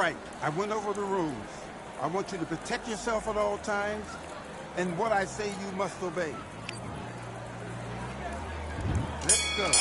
right. I went over the rules. I want you to protect yourself at all times, and what I say you must obey. Let's go.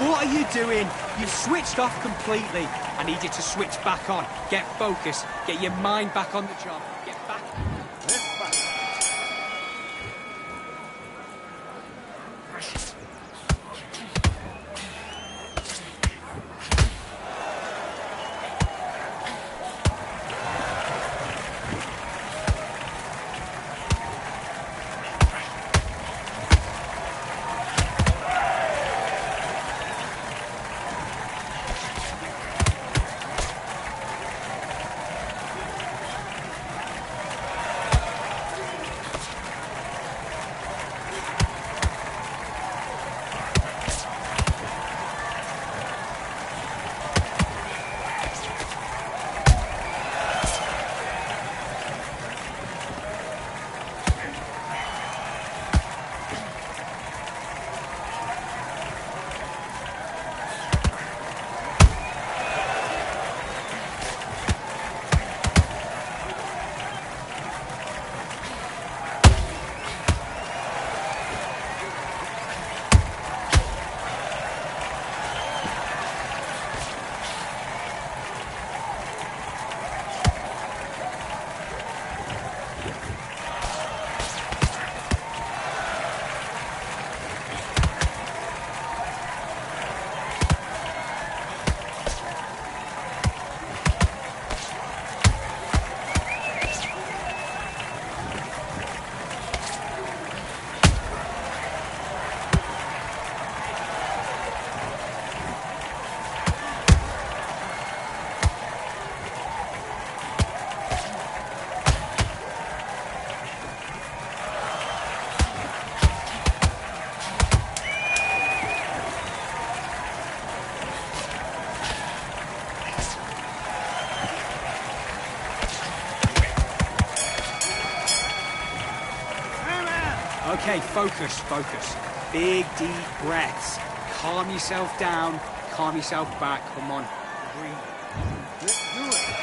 What are you doing? You've switched off completely. I need you to switch back on. Get focused. Get your mind back on the job. Get back. Okay, focus, focus. Big, deep breaths. Calm yourself down. Calm yourself back. Come on. Breathe. Let's do it.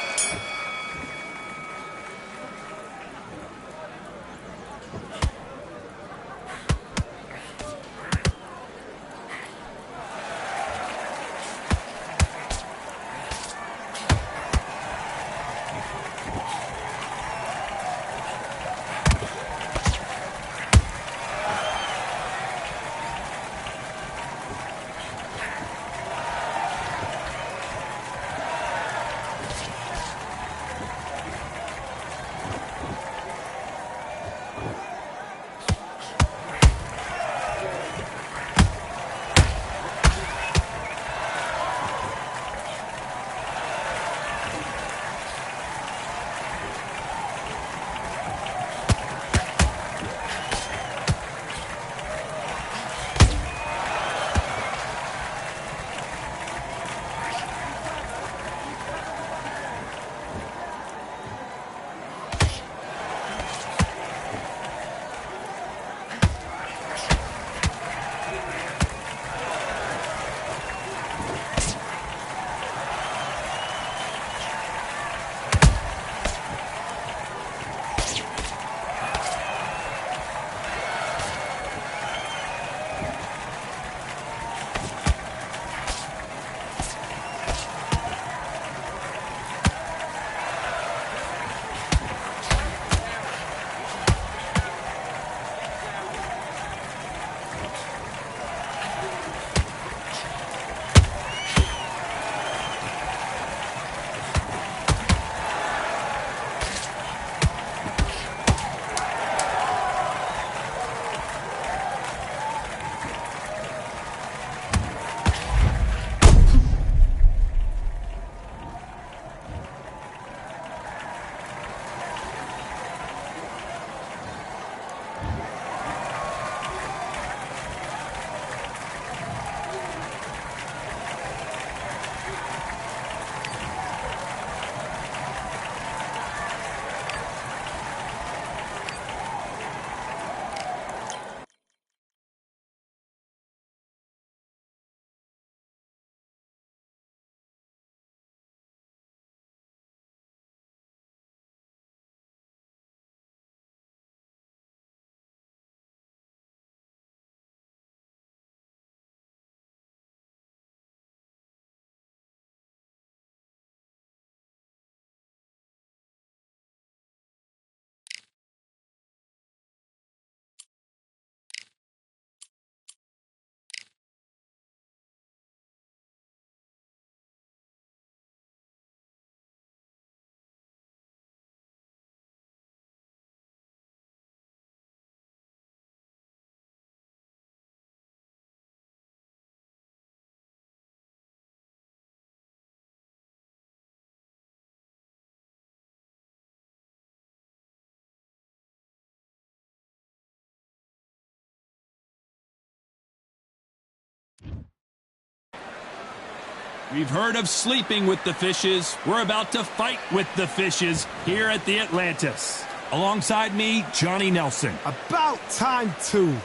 We've heard of sleeping with the fishes. We're about to fight with the fishes here at the Atlantis. Alongside me, Johnny Nelson. About time, too.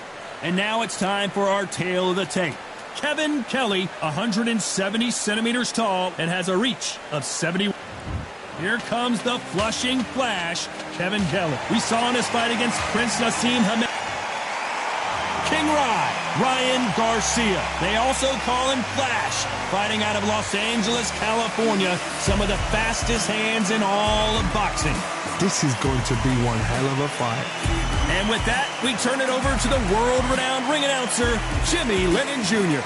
And now it's time for our tale of the tape. Kevin Kelly, 170 centimeters tall and has a reach of 70. Here comes the Flushing Flash, Kevin Kelly. We saw in his fight against Prince Nassim Hamed. King Ryan Garcia. They also call him Flash, fighting out of Los Angeles, California. Some of the fastest hands in all of boxing. This is going to be one hell of a fight. And with that, we turn it over to the world-renowned ring announcer, Jimmy Lennon Jr.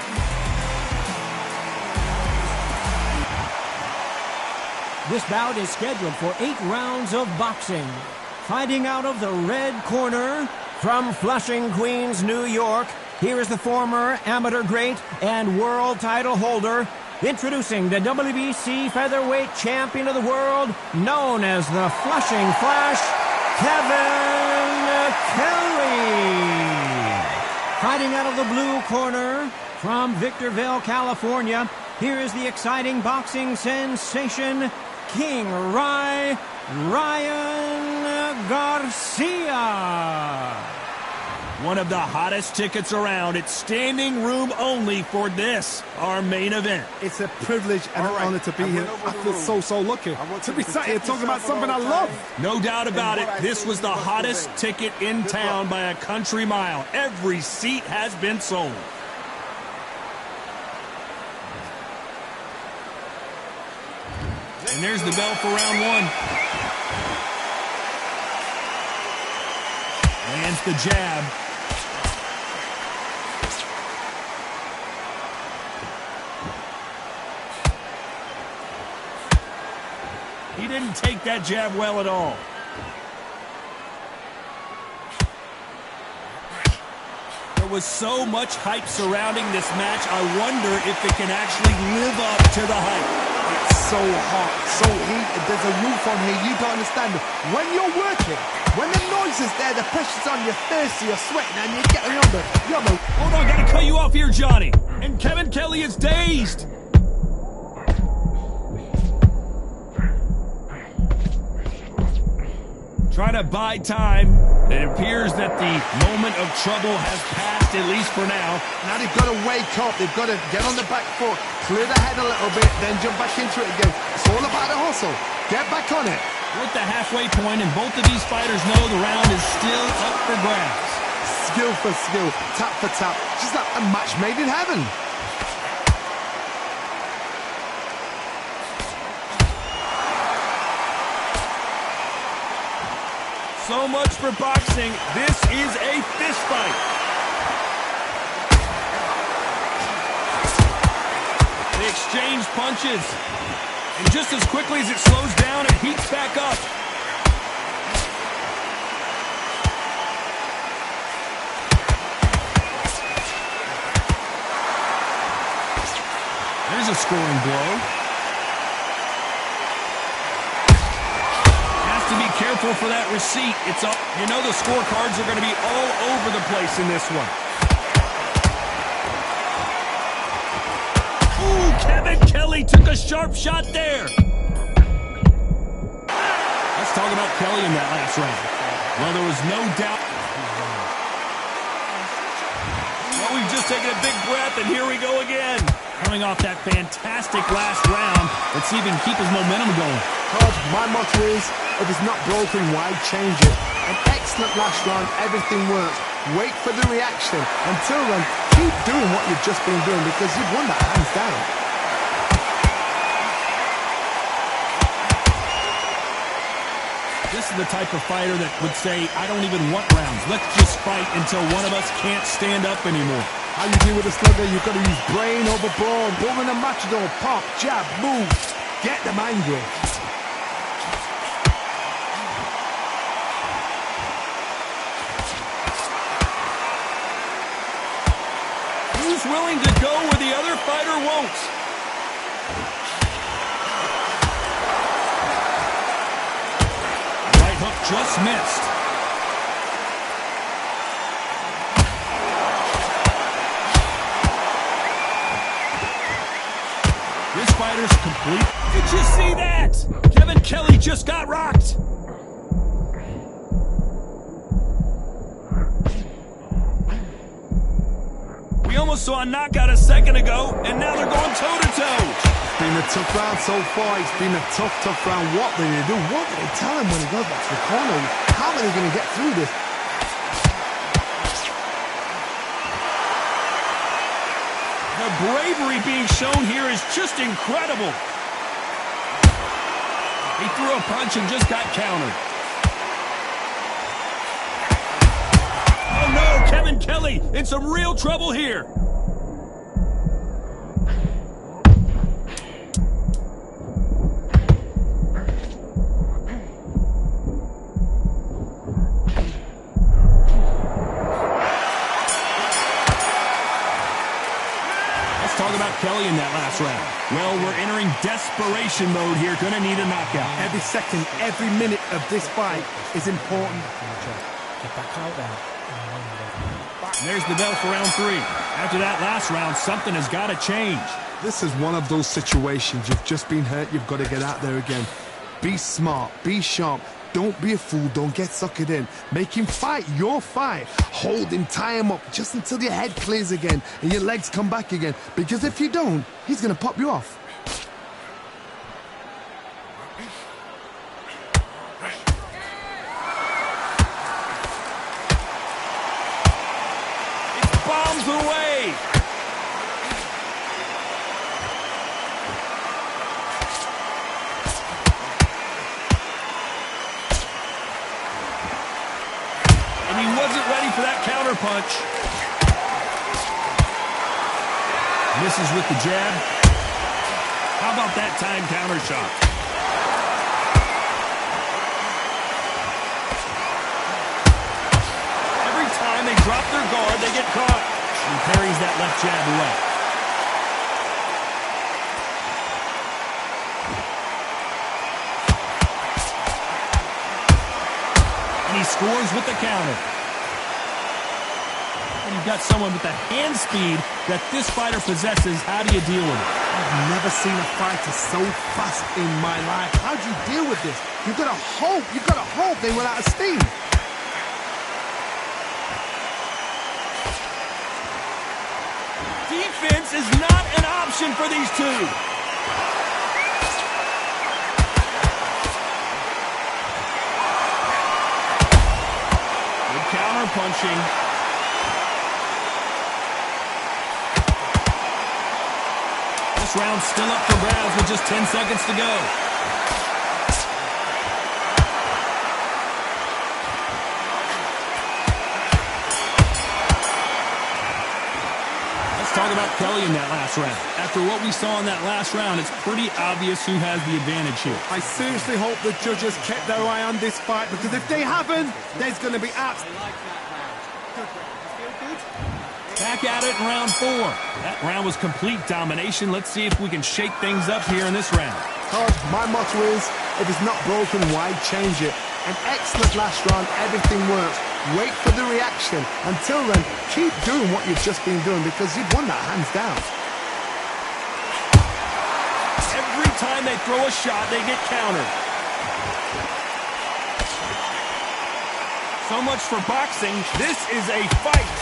This bout is scheduled for 8 rounds of boxing. Fighting out of the red corner, from Flushing, Queens, New York, here is the former amateur great and world title holder, introducing the WBC featherweight champion of the world, known as the Flushing Flash, Kevin Kelly. Fighting out of the blue corner, from Victorville, California, here is the exciting boxing sensation, King Ryan Garcia. One of the hottest tickets around. It's standing room only for this, our main event. It's a privilege and an honor to be here. I feel so lucky to be sat here talking about something I love. No doubt about it, this was the hottest ticket in town by a country mile. Every seat has been sold. And there's the bell for round 1. Lands the jab. He didn't take that jab well at all. There was so much hype surrounding this match, I wonder if it can actually live up to the hype. So hot, so heated, there's a roof on here, you don't understand. When you're working, when the noise is there, the pressure's on, you're thirsty, you're sweating, and you're getting under. Hold on, gotta cut you off here, Johnny. And Kevin Kelly is dazed. Trying to buy time. It appears that the moment of trouble has passed, at least for now. Now they've got to wake up, they've got to get on the back foot, clear the head a little bit, then jump back into it again. It's all about the hustle. Get back on it. We're at the halfway point, and both of these fighters know the round is still up for grabs. Skill for skill, tap for tap, just like a match made in heaven. So much for boxing. This is a fist fight. They exchange punches. And just as quickly as it slows down, it heats back up. There's a scoring blow. To be careful for that receipt. It's up. You know the scorecards are going to be all over the place in this one. Ooh, Kevin Kelly took a sharp shot there. Let's talk about Kelly in that last round. Well, there was no doubt. Well, we've just taken a big breath, and here we go again. Coming off that fantastic last round, let's see if he can keep his momentum going. Todd, my motto is, if it's not broken, why change it? An excellent last round, everything works. Wait for the reaction. Until then, keep doing what you've just been doing because you've won that hands down. This is the type of fighter that would say, I don't even want rounds. Let's just fight until one of us can't stand up anymore. How you deal with a slugger, you've got to use brain over brawn. Woman and matador, pop, jab, move. Get them angry. Who's willing to go where the other fighter won't? Right hook just missed. finish complete. Did you see that? Kevin Kelly just got rocked. We almost saw a knockout a second ago, and now they're going toe-to-toe. It's been a tough round so far. It's been a tough round. What do they do? What do they tell him when he goes back to the corner? How are they going to get through this? The bravery being shown here is just incredible. He threw a punch and just got countered. Oh no, Kevin Kelly in some real trouble here. Talk about Kelly in that last round. Well, we're entering desperation mode here. Gonna need a knockout. Every second, every minute of this fight is important. And there's the bell for round 3. After that last round, something has got to change. This is one of those situations. You've just been hurt. You've got to get out there again. Be smart. Be sharp. Don't be a fool. Don't get suckered in. Make him fight your fight. Hold him, tie him up just until your head clears again and your legs come back again. Because if you don't, he's going to pop you off. It's bombs away. He wasn't ready for that counter punch. Misses with the jab. How about that time counter shot? Every time they drop their guard, they get caught. He parries that left jab away. And he scores with the counter. And you've got someone with the hand speed that this fighter possesses. How do you deal with it? I've never seen a fighter so fast in my life. How do you deal with this? You've got to hope. You've got to hope they run out of steam. Defense is not an option for these two. Good counter punching. This round's still up for grabs with just 10 seconds to go. Let's talk about Kelly in that last round. After what we saw in that last round, it's pretty obvious who has the advantage here. I seriously hope the judges kept their eye on this fight, because if they haven't, there's going to be abs. Back at it in round 4. That round was complete domination. Let's see if we can shake things up here in this round. Coach, my motto is, if it's not broken, why change it? An excellent last round, everything works. Wait for the reaction. Until then, keep doing what you've just been doing, because you've won that hands down. Every time they throw a shot, they get countered. So much for boxing. This is a fight.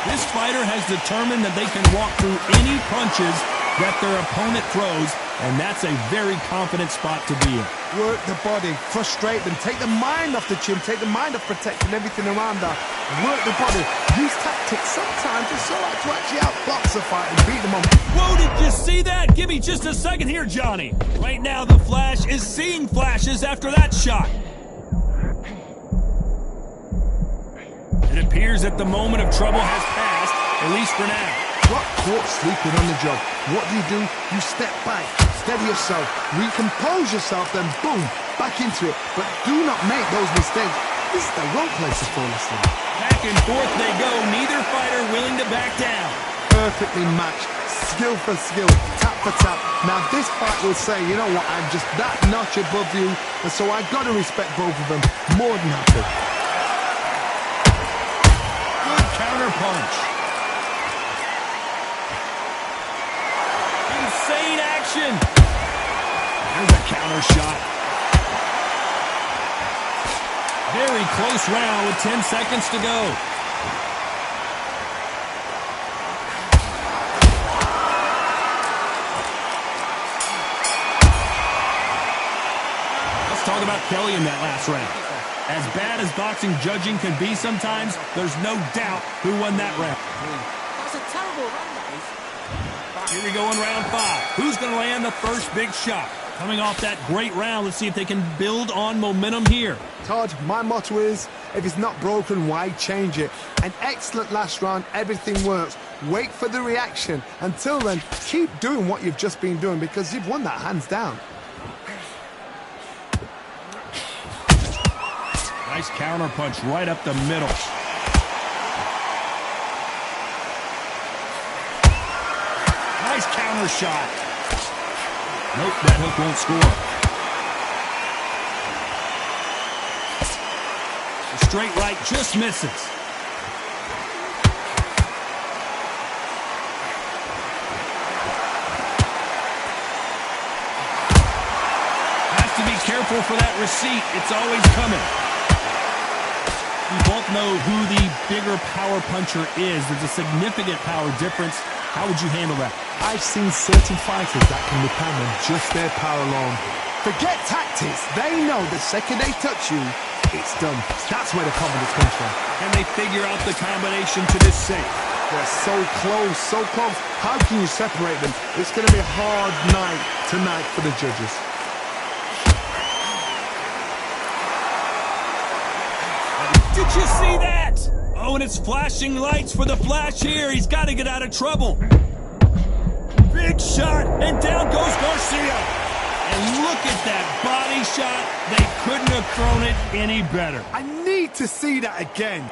This fighter has determined that they can walk through any punches that their opponent throws, and that's a very confident spot to be in. Work the body, frustrate them, take the mind off the chin, take the mind off protecting everything around that. Work the body, use tactics. Sometimes it's all right to actually outbox a fight and beat them on. Whoa, did you see that? Give me just a second here, Johnny. Right now, the Flash is seeing flashes after that shot. It appears that the moment of trouble has passed, at least for now. Got caught sleeping on the job. What do? You step back, steady yourself, recompose yourself, then boom, back into it. But do not make those mistakes. This is the wrong place to fall asleep. Back and forth they go, neither fighter willing to back down. Perfectly matched, skill for skill, tap for tap. Now, this fight will say, you know what, I'm just that notch above you, and so I've got to respect both of them more than happy. Good counter punch. Insane action. There's a counter shot. Very close round with 10 seconds to go. Let's talk about Kelly in that last round. As bad as boxing judging can be sometimes, there's no doubt who won that round. That's a terrible round, that is. Here we go in round 5. Who's going to land the first big shot? Coming off that great round, let's see if they can build on momentum here. Todd, my motto is, if it's not broken, why change it? An excellent last round, everything works. Wait for the reaction. Until then, keep doing what you've just been doing because you've won that hands down. Nice counter punch right up the middle. Nice counter shot. Nope, that hook won't score. The straight right just misses. Has to be careful for that receipt. It's always coming. We both know who the bigger power puncher is. There's a significant power difference. How would you handle that? I've seen certain fighters that can depend on just their power alone. Forget tactics. They know the second they touch you, it's done. That's where the confidence comes from. And they figure out the combination to this safe. They're so close, so close. How can you separate them? It's going to be a hard night tonight for the judges. Did you see that? Oh, and it's flashing lights for the Flash here. He's got to get out of trouble. Big shot, and down goes Garcia. And look at that body shot. They couldn't have thrown it any better. I need to see that again. 1,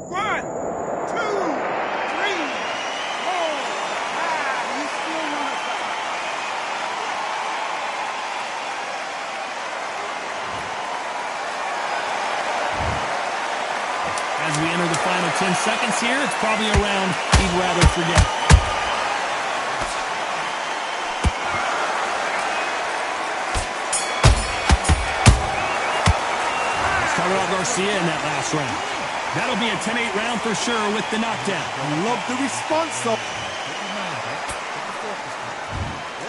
2, 3, 4, 5. You still want to fight? As we enter the final 10 seconds here, it's probably a round he'd rather forget. Garcia in that last round. That'll be a 10-8 round for sure with the knockdown. I love the response, though.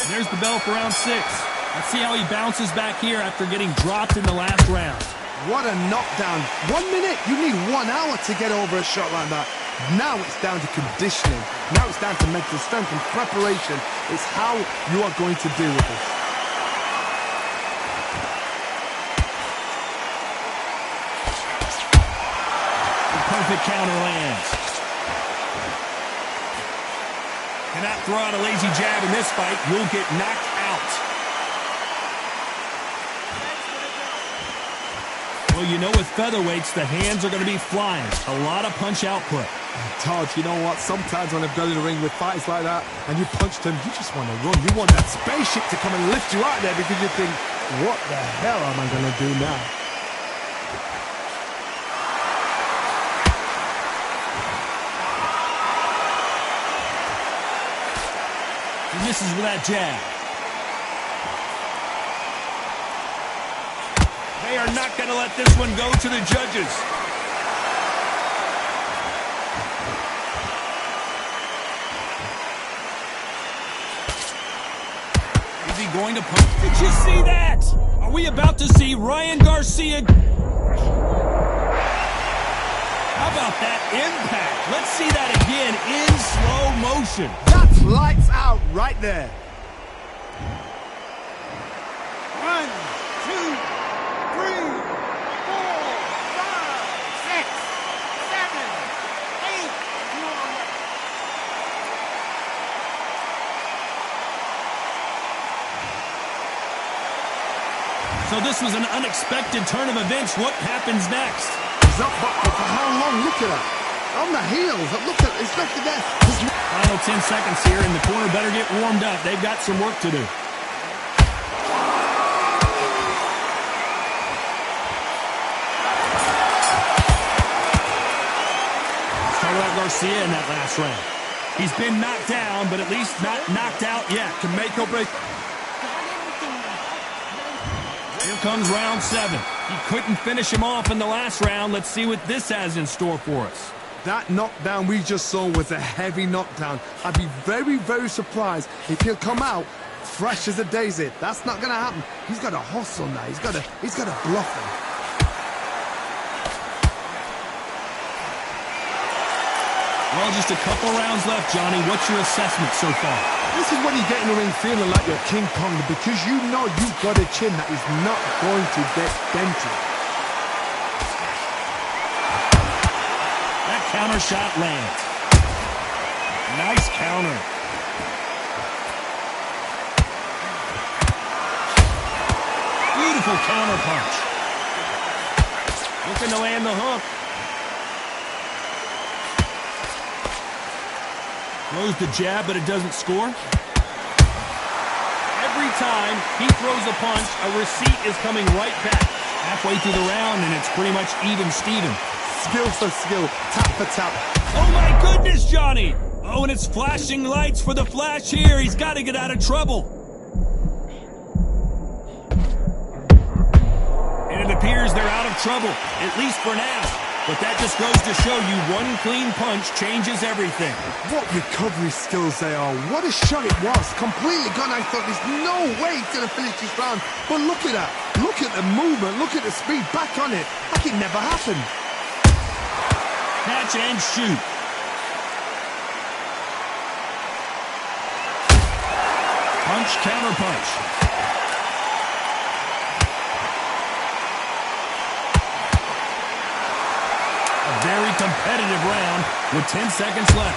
There's the bell for round 6. Let's see how he bounces back here after getting dropped in the last round. What a knockdown. 1 minute, you need 1 hour to get over a shot like that. Now it's down to conditioning. Now it's down to mental strength and preparation. It's how you are going to deal with this. Perfect counter lands. Cannot throw out a lazy jab in this fight. You'll get knocked out. Well, you know with featherweights, the hands are going to be flying. A lot of punch output. Todd, you know what? Sometimes when I've done in the ring with fights like that, and you punch them, you just want to run. You want that spaceship to come and lift you out there because you think, what the hell am I going to do now? He misses with that jab. They are not going to let this one go to the judges. Is he going to punch? Did you see that? Are we about to see Ryan Garcia? How about that impact? Let's see that again in slow motion. That's lights out right there. 1, 2, 3, 4, 5, 6, 7, 8. So this was an unexpected turn of events. What happens next? He's up, but for how long? Look at that. On the heels. Look at it's looking there. Final 10 seconds here, and the corner better get warmed up. They've got some work to do. Talk about Garcia in that last round. He's been knocked down, but at least not knocked out yet. Can make or break. Here comes round 7. He couldn't finish him off in the last round. Let's see what this has in store for us. That knockdown we just saw was a heavy knockdown. I'd be very, very surprised if he'll come out fresh as a daisy. That's not going to happen. He's got to hustle now. He's got to bluff him. Well, just a couple rounds left, Johnny. What's your assessment so far? This is when you get in the ring feeling like you're King Kong because you know you've got a chin that is not going to get dented. That counter shot lands. Nice counter. Beautiful counter punch. Looking to land the hook. Throws the jab, but it doesn't score. Every time he throws a punch, a receipt is coming right back. Halfway through the round, and it's pretty much even Steven. Skill for skill, tap for tap. Oh my goodness, Johnny! Oh, and it's flashing lights for the Flash here. He's got to get out of trouble. And it appears they're out of trouble, at least for now. But that just goes to show you one clean punch changes everything. What recovery skills they are. What a shot it was. Completely gone. I thought there's no way he's going to finish this round. But look at that. Look at the movement. Look at the speed. Back on it. Like it never happened. Catch and shoot. Punch, counter punch. A very competitive round with 10 seconds left.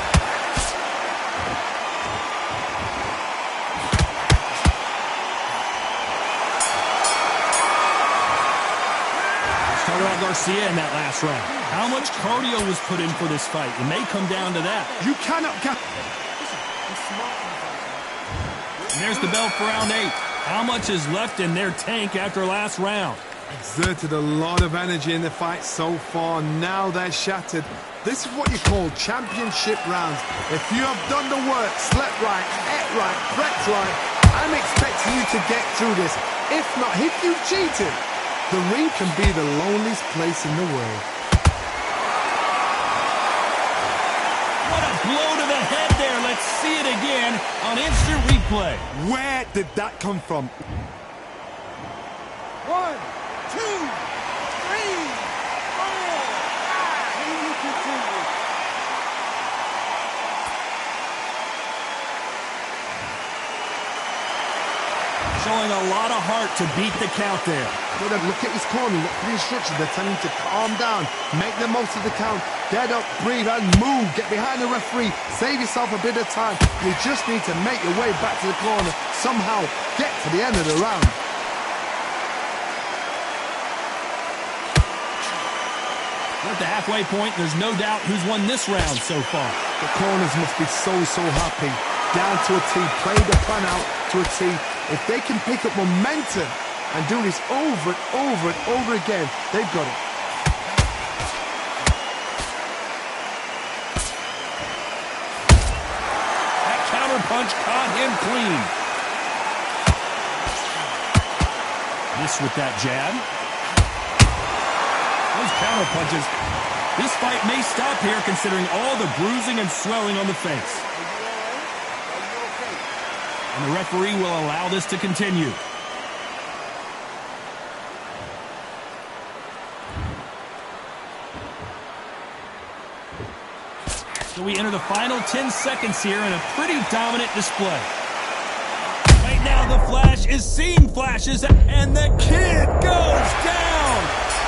Let's talk about Garcia in that last round. How much cardio was put in for this fight? It may come down to that. You cannot get... And there's the bell for round 8. How much is left in their tank after last round? Exerted a lot of energy in the fight so far. Now they're shattered. This is what you call championship rounds. If you have done the work, slept right, ate right, prepped right, I'm expecting you to get through this. If not, if you cheated, the ring can be the loneliest place in the world. What a blow to the head there. Let's see it again on instant replay. Where did that come from? 1, 2, 3, 4, 5. And you continue. Showing a lot of heart to beat the count there. Look at his corner, look for the instructions. They're telling him to calm down, make the most of the count, get up, breathe, and move. Get behind the referee, save yourself a bit of time. You just need to make your way back to the corner, somehow get to the end of the round. We're at the halfway point. There's no doubt who's won this round so far. The corners must be so happy. Down to a T, play the plan out to a T. If they can pick up momentum and do this over and over and over again, they've got it. That counter punch caught him clean. Miss with that jab. Those counter punches. This fight may stop here considering all the bruising and swelling on the face. And the referee will allow this to continue. So we enter the final 10 seconds here in a pretty dominant display. Right now the Flash is seeing flashes and the kid goes down.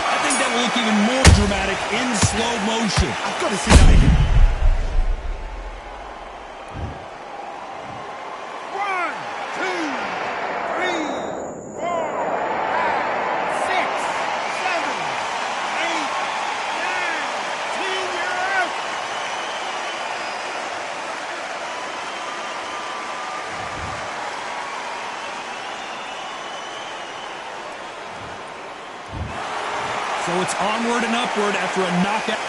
I think that will look even more dramatic in slow motion. I've got to see that again. 10, 9, 10, you're out. So it's onward and upward after a knockout.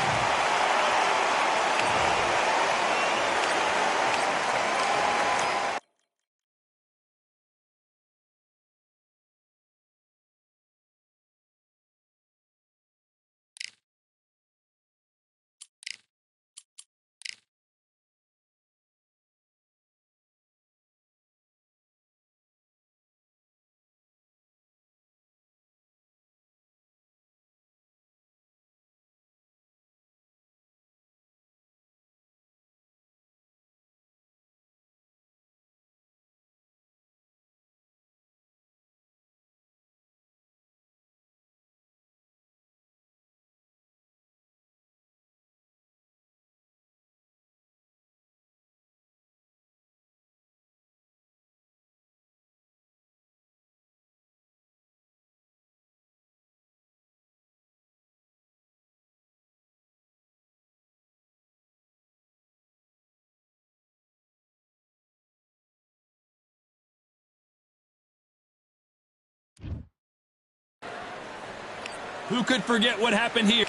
Who could forget what happened here?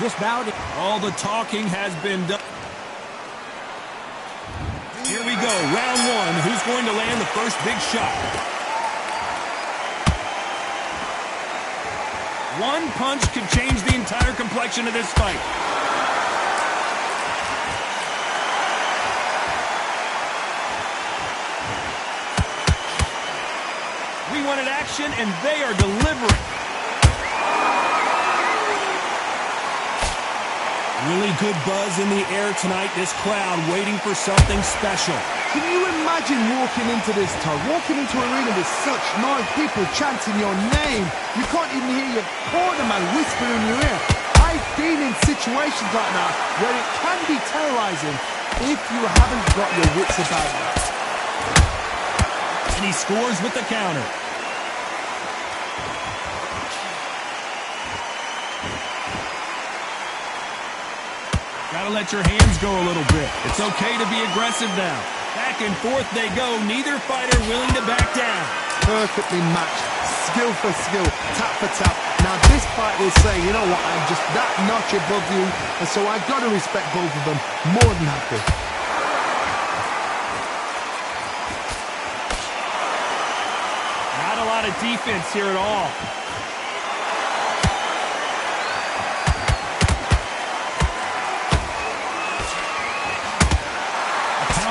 This bout... All the talking has been done. Here we go, round one. Who's going to land the first big shot? One punch could change the entire complexion of this fight. We wanted action, and they are delivering. Really good buzz in the air tonight. This crowd waiting for something special. Can you imagine walking into this, Todd? Walking into an arena with such noise, people chanting your name. You can't even hear your corner man whisper in your ear. I've been in situations like that where it can be terrorizing if you haven't got your wits about you. And he scores with the counter. Gotta let your hands go a little bit. It's okay to be aggressive now. Back and forth they go. Neither fighter willing to back down. Perfectly matched. Skill for skill. Tap for tap. Now this fight will say, you know what, I'm just that notch above you. And so I've got to respect both of them. More than happy. Not a lot of defense here at all.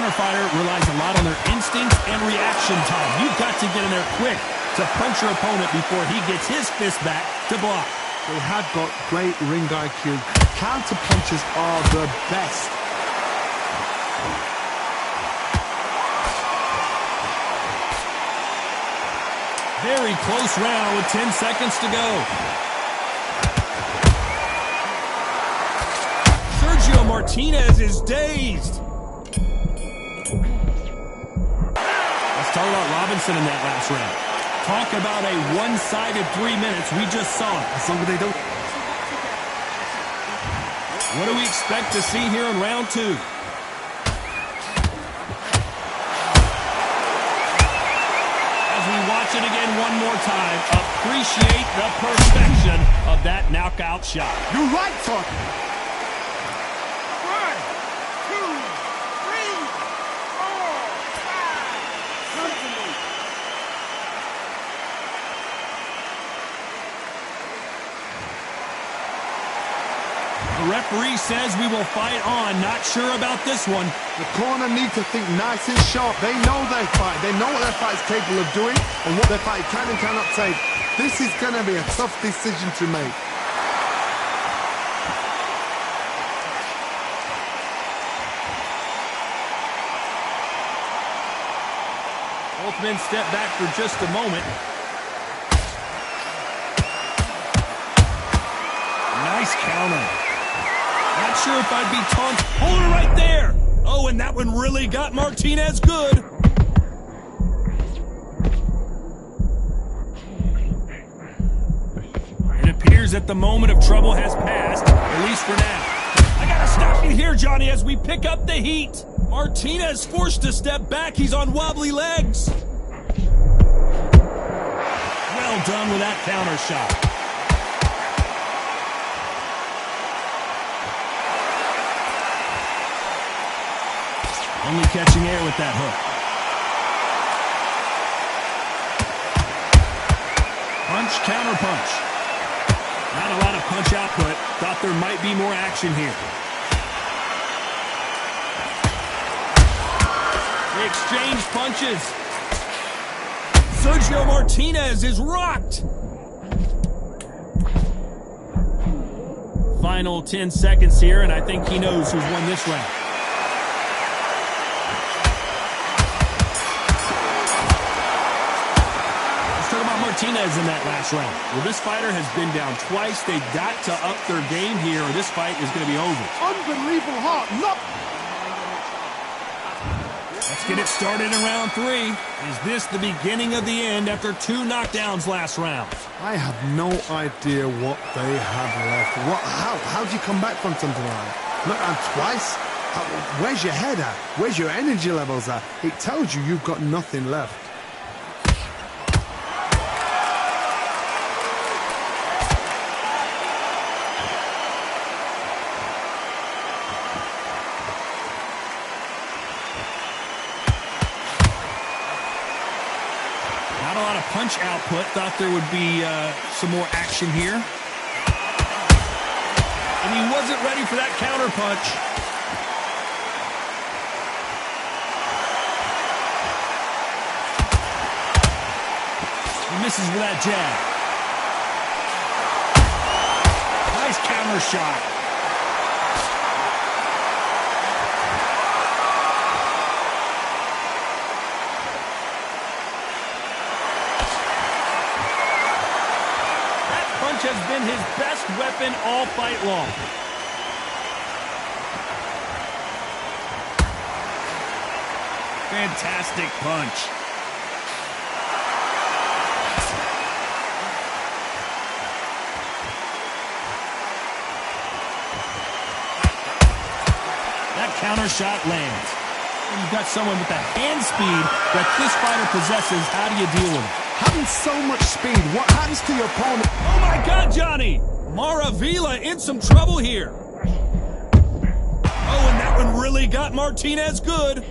Fighter relies a lot on their instincts and reaction time. You've got to get in there quick to punch your opponent before he gets his fist back to block. They have got great ring IQ. Counter punches are the best. Very close round with 10 seconds to go. Sergio Martinez is dazed. Let's talk about Robinson in that last round. Talk about a one-sided 3 minutes. We just saw it. As long as they don't... What do we expect to see here in round two? As we watch it again one more time, appreciate the perfection of that knockout shot. You're right, Todd. 1, 2, 3, 4, 5. The referee says we will fight on. Not sure about this one. The corner need to think nice and sharp. They know their fight. They know what their fight is capable of doing and what their fight can and cannot take. This is going to be a tough decision to make. Both men step back for just a moment. Nice counter. Not sure if I'd be taunted. Hold it right there. Oh, and that one really got Martinez good. It appears that the moment of trouble has passed, at least for now. I gotta stop you here, Johnny, as we pick up the heat. Martinez forced to step back. He's on wobbly legs. Well done with that counter shot. Only catching air with that hook. Punch, counter punch. Not a lot of punch output. Thought there might be more action here. They exchange punches. Sergio Martinez is rocked. Final 10 seconds here, and I think he knows who's won this round. Martinez in that last round. Well, this fighter has been down twice. They've got to up their game here, or this fight is going to be over. Unbelievable heart. Look. Let's get it started in round 3. Is this the beginning of the end after 2 knockdowns last round? I have no idea what they have left. How do you come back from something like that? Knockdown twice? Where's your head at? Where's your energy levels at? It tells you you've got nothing left. Punch output. Thought there would be some more action here. And he wasn't ready for that counter punch. He misses with that jab. Nice counter shot. Has been his best weapon all fight long. Fantastic punch. That counter shot lands. When you've got someone with the hand speed that this fighter possesses, how do you deal with it? Having so much speed, what happens to your opponent? Oh my God, Johnny! Maravilla in some trouble here. Oh, and that one really got Martinez good.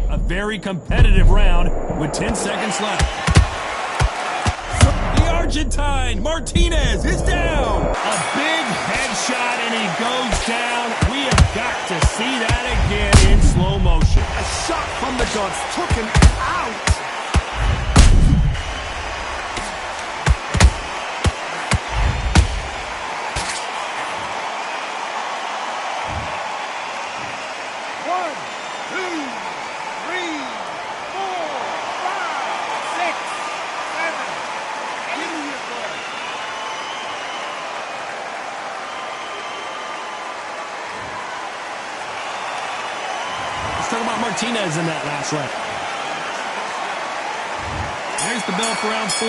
A very competitive round with 10 seconds left. The Argentine, Martinez, is down. A big headshot, and he goes down. We have got to see that again in slow motion. A shot from the gods took him out. One, two, three, 4, 5, 6, 7, 8. Talk about Martinez in that last round. There's the bell for round 4.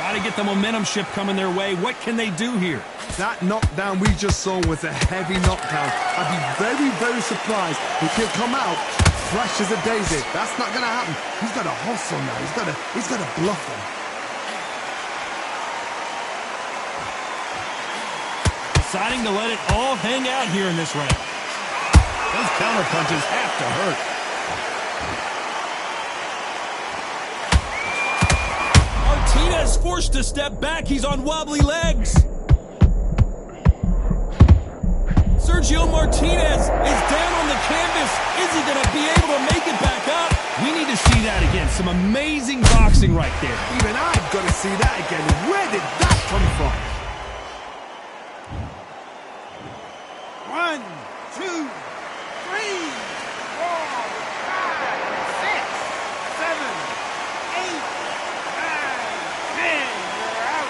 Got to get the momentum shift coming their way. What can they do here? That knockdown we just saw was a heavy knockdown. I'd be very, very surprised if he'll come out fresh as a daisy. That's not going to happen. He's got to hustle now. He's got to bluff him. Deciding to let it all hang out here in this round. Those counter punches have to hurt. Martinez forced to step back. He's on wobbly legs. Sergio Martinez is down on the canvas. Is he going to be able to make it back up? We need to see that again. Some amazing boxing right there. Even I've got to see that again. Where did that come from? 1, 2, 3, 4, 5, 6, 7, 8, 9, 10. You're out.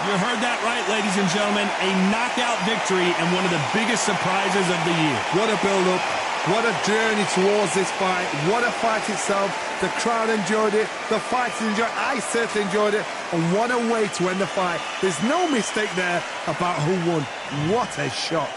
You heard that right, ladies and gentlemen. A knockout victory and one of the biggest surprises of the year. What a build-up. What a journey towards this fight. What a fight itself. The crowd enjoyed it. The fighters enjoyed it. I certainly enjoyed it. And what a way to end the fight. There's no mistake there about who won. What a shot.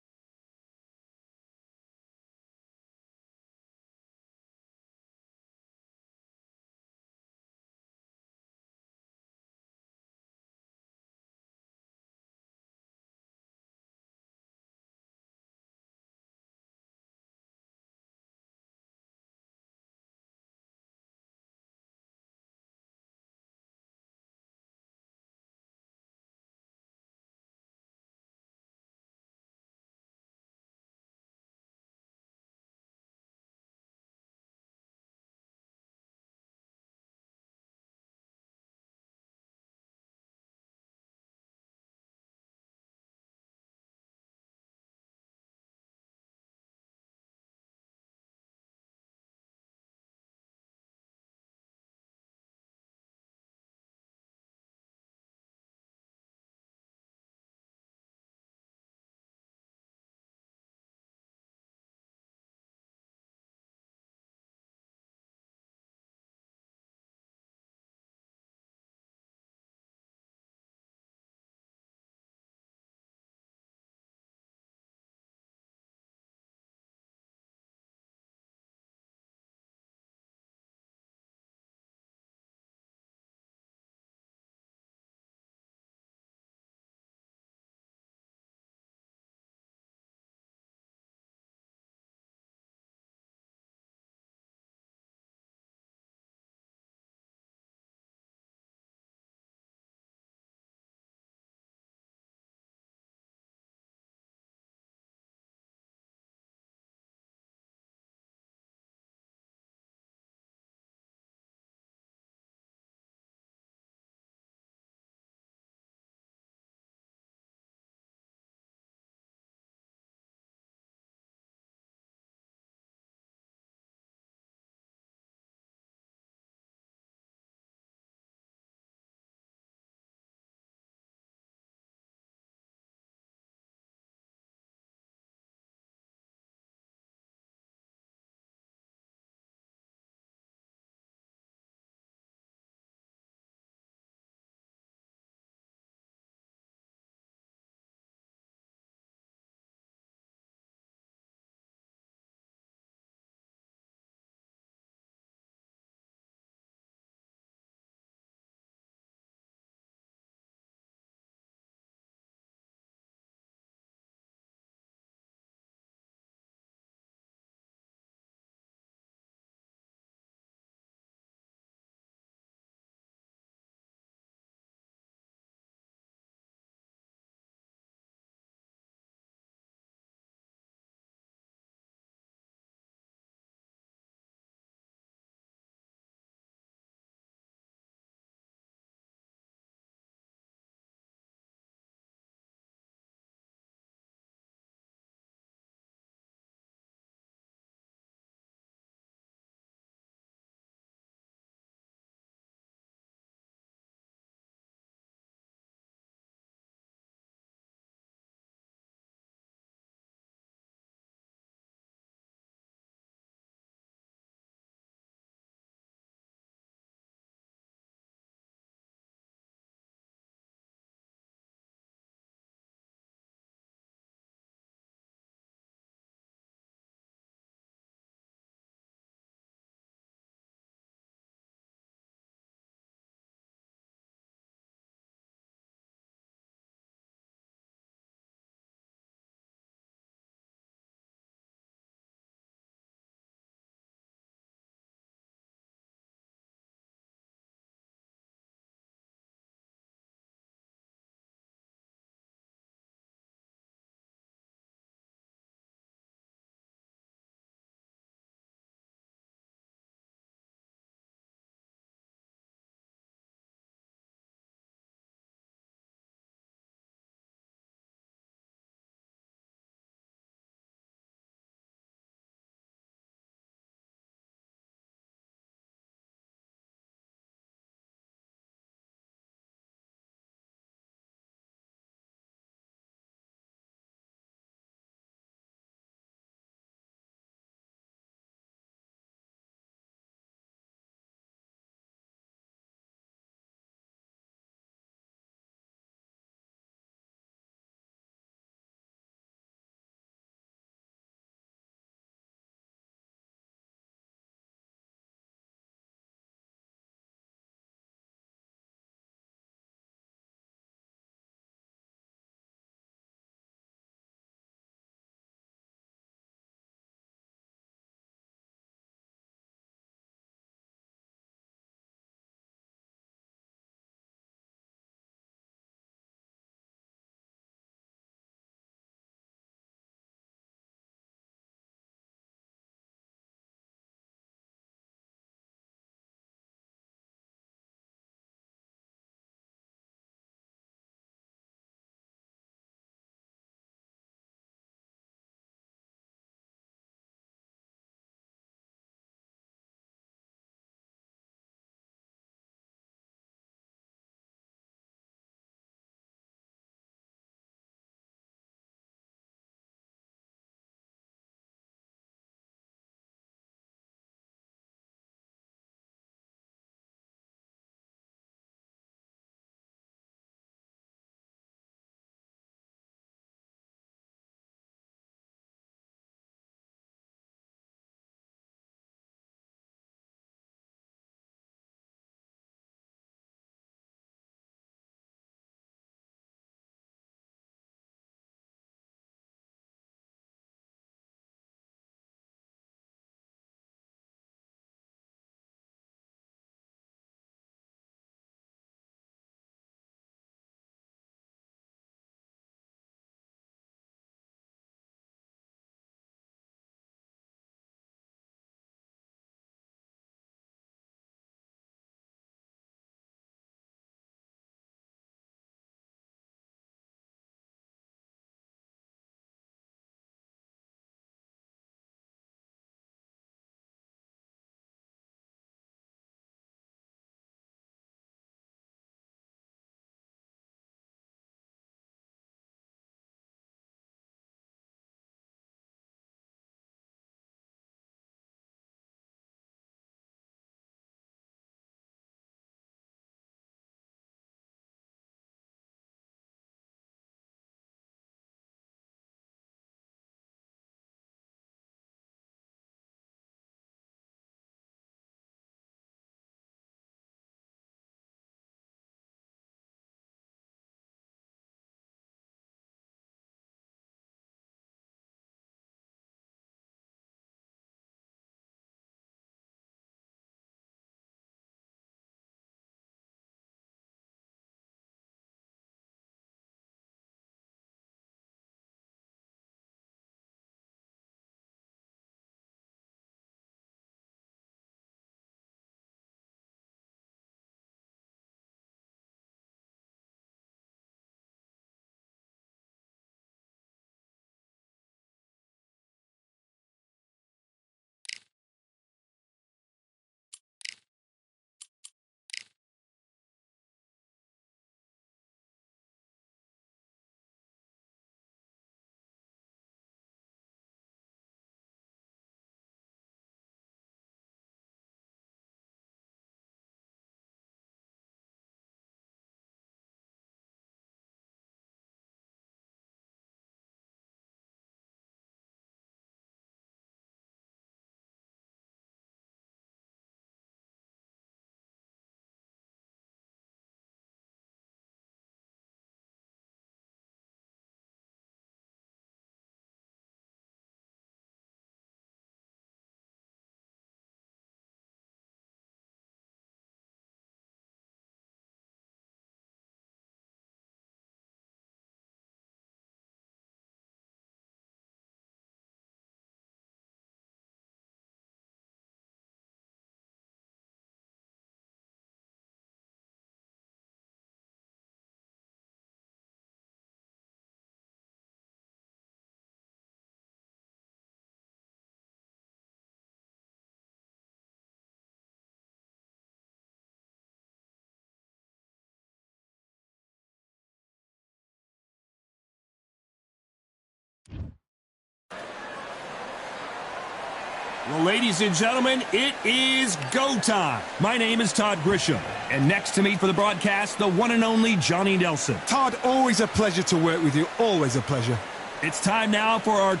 Well, ladies and gentlemen, it is go time. My name is Todd Grisham, and next to me for the broadcast, the one and only Johnny Nelson. Todd, always a pleasure to work with you. Always a pleasure. It's time now for our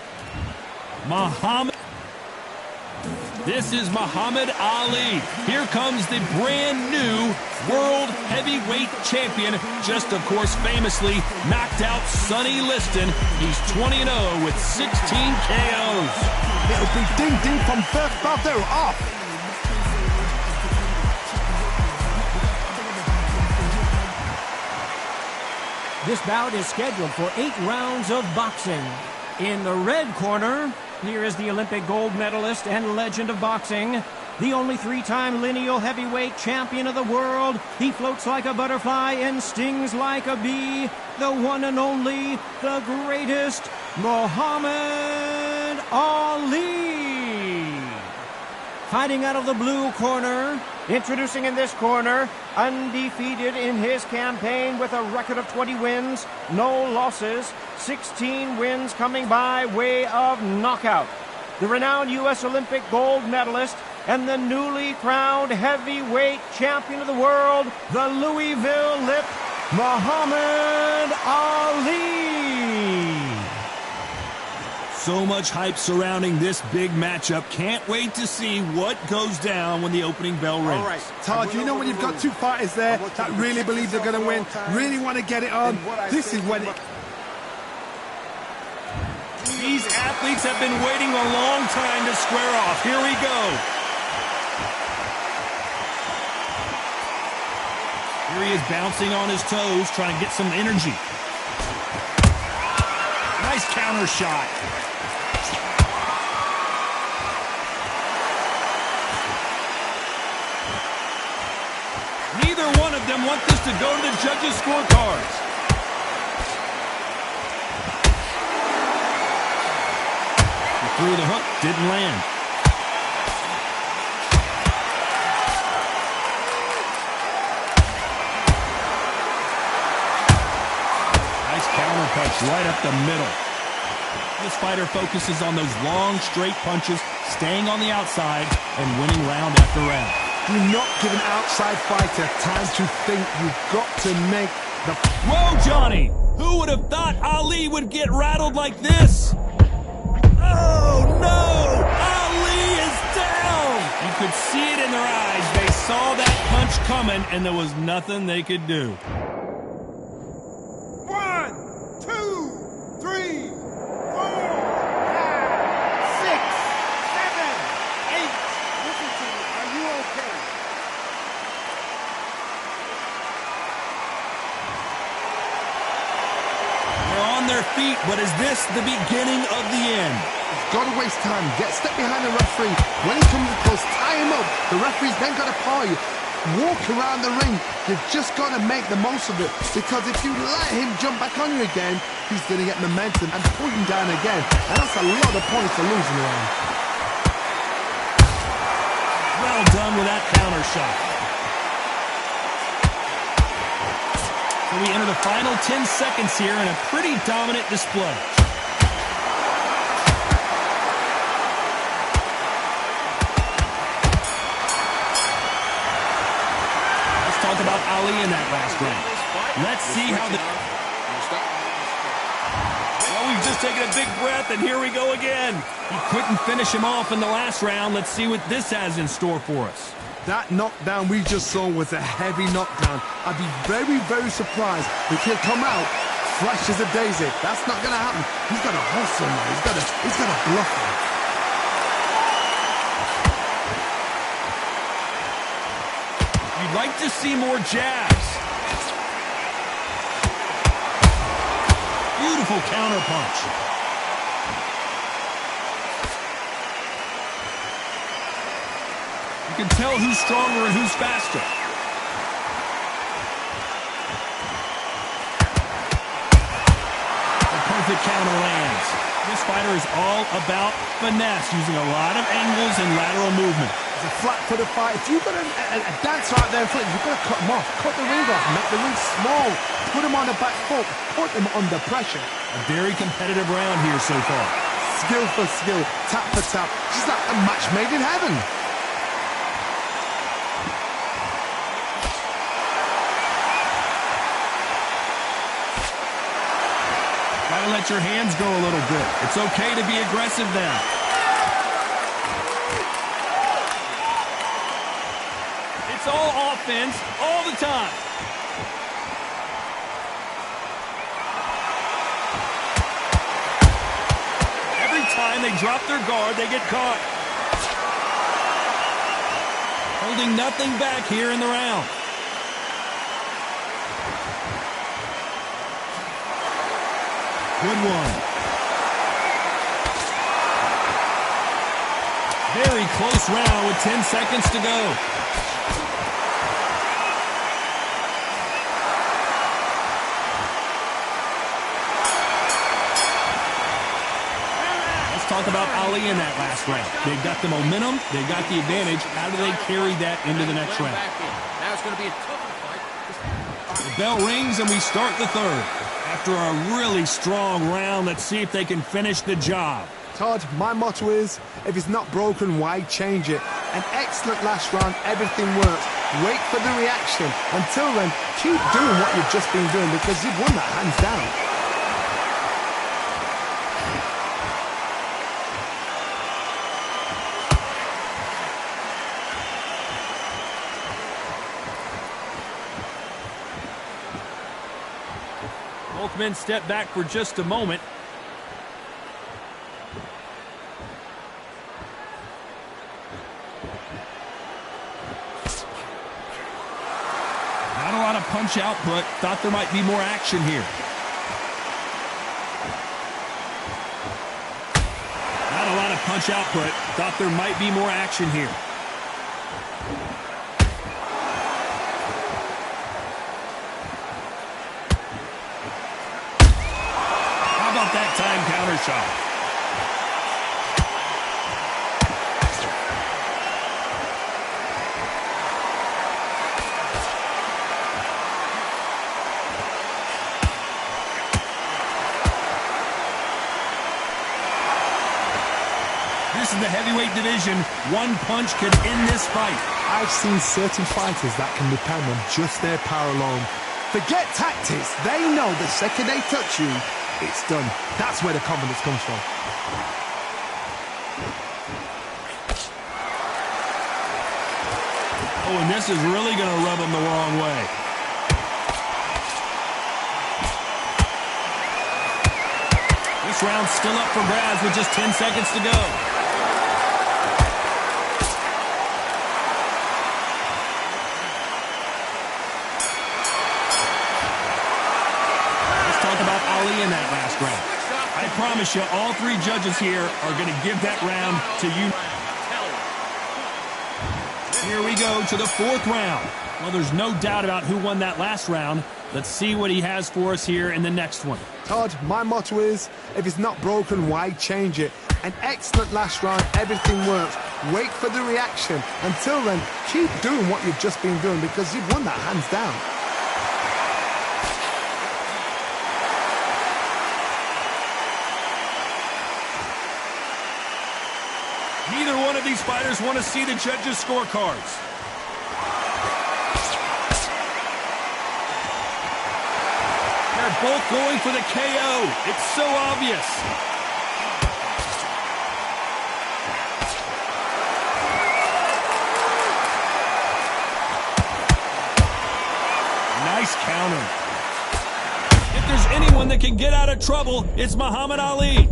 Muhammad. This is Muhammad Ali. Here comes the brand new World Heavyweight Champion. Just, of course, famously knocked out Sonny Liston. He's 20-0 with 16 KOs. It'll be ding-ding from Bert Bardo off. This bout is scheduled for 8 rounds of boxing. In the red corner, here is the Olympic gold medalist and legend of boxing, the only 3-time lineal heavyweight champion of the world. He floats like a butterfly and stings like a bee. The one and only, the greatest, Muhammad Ali. Fighting out of the blue corner, introducing in this corner, undefeated in his campaign with a record of 20 wins, no losses, 16 wins coming by way of knockout. The renowned U.S. Olympic gold medalist and the newly crowned heavyweight champion of the world, the Louisville Lip, Muhammad Ali. So much hype surrounding this big matchup. Can't wait to see what goes down when the opening bell rings. All right. Todd, you know when you've got two fighters there that really believe they're going to win, really want to get it on, this is when it... These athletes have been waiting a long time to square off. Here we go. Here he is bouncing on his toes, trying to get some energy. Nice counter shot. Neither one of them want this to go to the judges' scorecards. He threw the hook, didn't land. Nice counter punch right up the middle. This fighter focuses on those long, straight punches, staying on the outside and winning round after round. Do not give an outside fighter time to think. You've got to make the... Whoa, Johnny! Who would have thought Ali would get rattled like this? Oh, no! Ali is down! You could see it in their eyes. They saw that punch coming, and there was nothing they could do. 1, 2, 3, 4, 5, 6, 7, 8. Listen to me. Are you okay? They're on their feet, but is this the beginning of the end? Got to waste time. Get step behind the referee. When he comes close, tie him up. The referee's then got to paw you. Walk around the ring. You've just got to make the most of it. Because if you let him jump back on you again, he's going to get momentum and pull you down again. And that's a lot of points to lose in the round. Well done with that counter shot. So we enter the final 10 seconds here in a pretty dominant display. Let's talk about Ali in that last round. Let's see how the... Well, we've just taken a big breath, and here we go again. He couldn't finish him off in the last round. Let's see what this has in store for us. That knockdown we just saw was a heavy knockdown. I'd be very, very surprised if he'll come out fresh as a daisy. That's not going to happen. He's got to hustle now. He's got to bluff him. You'd like to see more jabs. Beautiful counter punch. You can tell who's stronger and who's faster. The perfect counter lands. This fighter is all about finesse, using a lot of angles and lateral movement. It's a flat-footed fight. If you've got a dancer out there in front, you've got to cut him off. Cut the ring off. Make the ring small. Put him on the back foot. Put him under pressure. A very competitive round here so far. skill for skill, tap for tap. Just like a match made in heaven. Gotta let your hands go a little bit. It's okay to be aggressive now. It's all offense all the time. Every time they drop their guard, they get caught. Holding nothing back here in the round. Good one. Very close round with 10 seconds to go. Let's talk about Ali in that last round. They've got the momentum. They've got the advantage. How do they carry that into the next round? Now it's going to be a tougher fight. The bell rings and we start the third. After a really strong round, let's see if they can finish the job. Todd, my motto is, if it's not broken, why change it? An excellent last round, everything works. Wait for the reaction. Until then, keep doing what you've just been doing because you've won that hands down. Both men step back for just a moment. Not a lot of punch output. Thought there might be more action here. Not a lot of punch output. Thought there might be more action here. That time counter shot. This is the heavyweight division. One punch could end this fight. I've seen certain fighters that can depend on just their power alone. Forget tactics. They know the second they touch you, it's done. That's where the confidence comes from. Oh, and this is really going to rub them the wrong way. This round's still up for grabs with just 10 seconds to go. About Ali in that last round. I promise you, all three judges here are going to give that round to you. Here we go to the fourth round. Well, there's no doubt about who won that last round. Let's see what he has for us here in the next one. Todd, my motto is, if it's not broken, why change it? An excellent last round, everything works. Wait for the reaction. Until then, keep doing what you've just been doing because you've won that hands down. Neither one of these fighters want to see the judges' scorecards. They're both going for the KO. It's so obvious. Nice counter. If there's anyone that can get out of trouble, it's Muhammad Ali.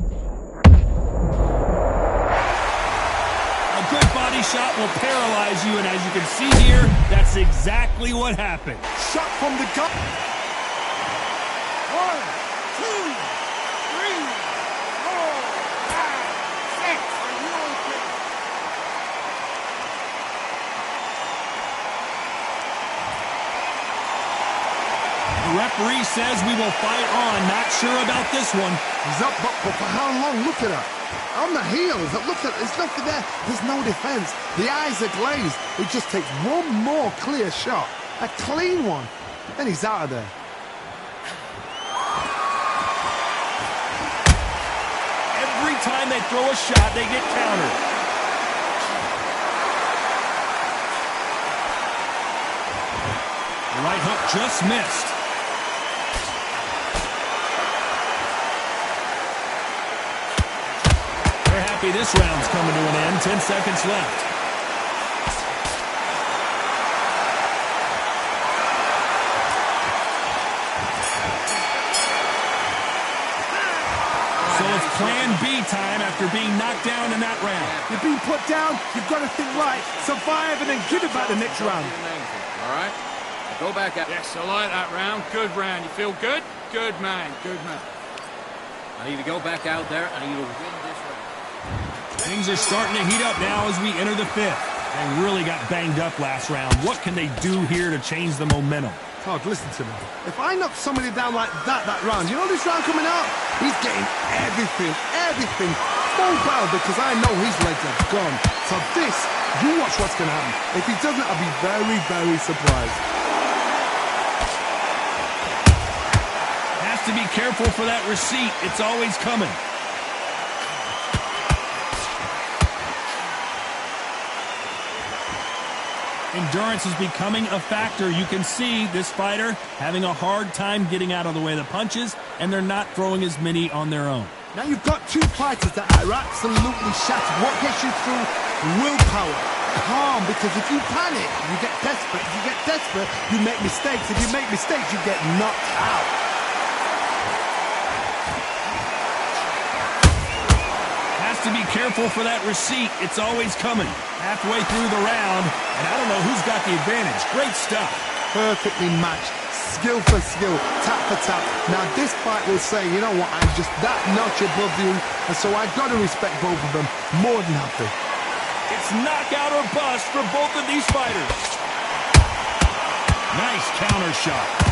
Good body shot will paralyze you, and as you can see here, that's exactly what happened. Shot from the gut. 1, 2, 3, 4, 5, 6. Are you okay? The referee says we will fight on. Not sure about this one. He's up, but for how long? Look at her. On the heels. Look at, there's nothing there. There's no defense. The eyes are glazed. It just takes one more clear shot. A clean one. Then he's out of there. Every time they throw a shot, they get countered. Right hook just missed. They're happy this round's coming to an end. 10 seconds left. So it's plan B time after being knocked down in that round. You've been put down, you've got to think right, survive, and then give it back the next round. All right? Go back out. Yes, I like that round. Good round. You feel good? Good man. Good man. I need to go back out there. I need to win this round. Things are starting to heat up now as we enter the fifth. They really got banged up last round. What can they do here to change the momentum? Todd, listen to me. If I knock somebody down like that round, you know this round coming out? He's getting everything full barrel because I know his legs are gone. So this, you watch what's going to happen. If he doesn't, I'll be very, very surprised. Has to be careful for that receipt. It's always coming. Endurance is becoming a factor. You can see this fighter having a hard time getting out of the way of the punches, and they're not throwing as many on their own. Now you've got two fighters that are absolutely shattered. What gets you through? Willpower. Calm, because if you panic, you get desperate. If you get desperate, you make mistakes. If you make mistakes, you get knocked out. Has to be careful for that receipt. It's always coming. Halfway through the round, and I don't know who's got the advantage. Great stuff. Perfectly matched. Skill for skill. Tap for tap. Now this fight will say, you know what, I'm just that notch above you, and so I've got to respect both of them. More than happy. It's knockout or bust for both of these fighters. Nice counter shot.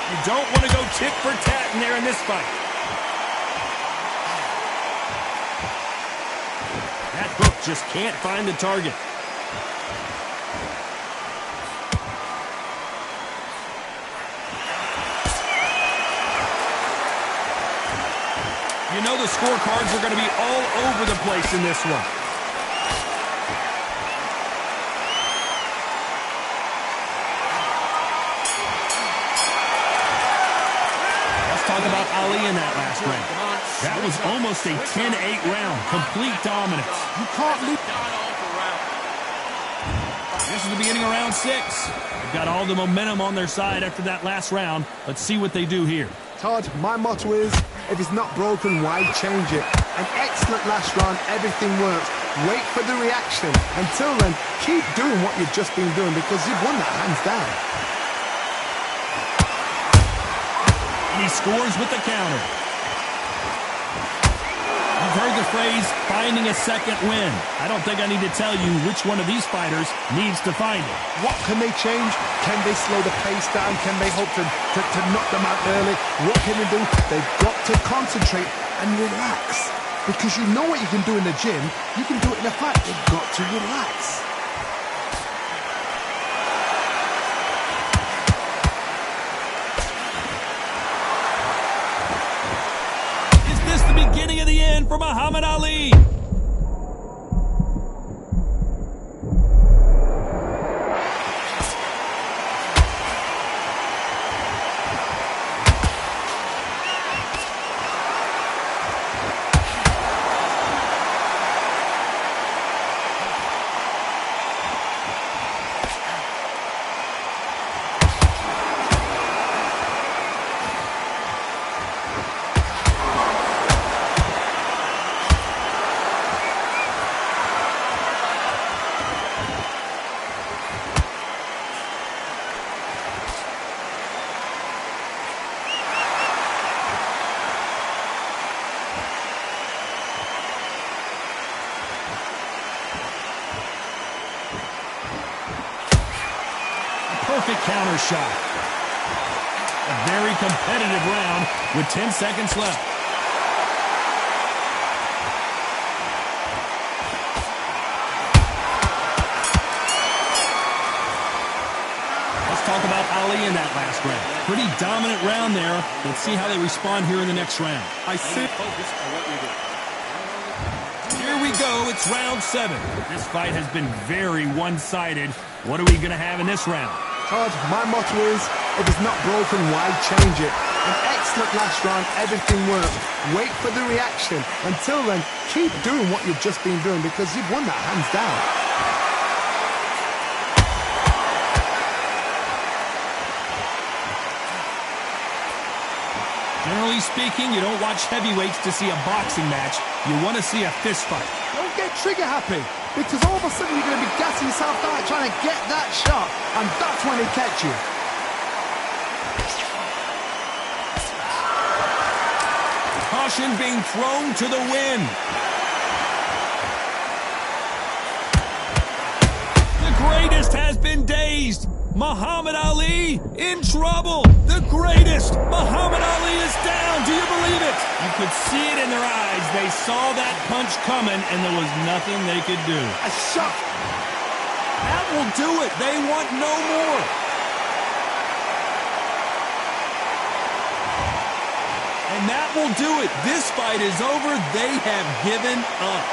You don't want to go tit for tat in there in this fight. That hook just can't find the target. You know the scorecards are going to be all over the place in this one. Talk about Ali in that last round. That was almost a 10-8 round. Complete dominance. You can't leave. This is the beginning of round 6. They've got all the momentum on their side after that last round. Let's see what they do here. Todd, my motto is, if it's not broken, why change it? An excellent last round, everything works. Wait for the reaction. Until then, keep doing what you've just been doing because you've won that hands down. And he scores with the counter. You've heard the phrase, finding a second win. I don't think I need to tell you which one of these fighters needs to find it. What can they change? Can they slow the pace down? Can they hope to knock them out early? What can they do? They've got to concentrate and relax. Because you know what you can do in the gym, you can do it in a fight. They've got to relax. Beginning of the end for Muhammad Ali. Perfect counter shot. A very competitive round with 10 seconds left. Let's talk about Ali in that last round. Pretty dominant round there. Let's see how they respond here in the next round. I see. Focus on what you're doing. Here we go. It's round 7. This fight has been very one-sided. What are we going to have in this round? Todd, my motto is, if it's not broken, why change it? An excellent last round, everything worked. Wait for the reaction. Until then, keep doing what you've just been doing because you've won that hands down. Generally speaking, you don't watch heavyweights to see a boxing match. You want to see a fist fight. Don't get trigger happy, because all of a sudden you're going to be gassing yourself out trying to get that shot, and that's when he catch you. Caution being thrown to the wind. The greatest has been dazed. Muhammad Ali in trouble. The greatest. Muhammad Ali is down. Do you believe it? You could see it in their eyes. They saw that punch coming, and there was nothing they could do. A shot. That will do it. They want no more. And that will do it. This fight is over. They have given up.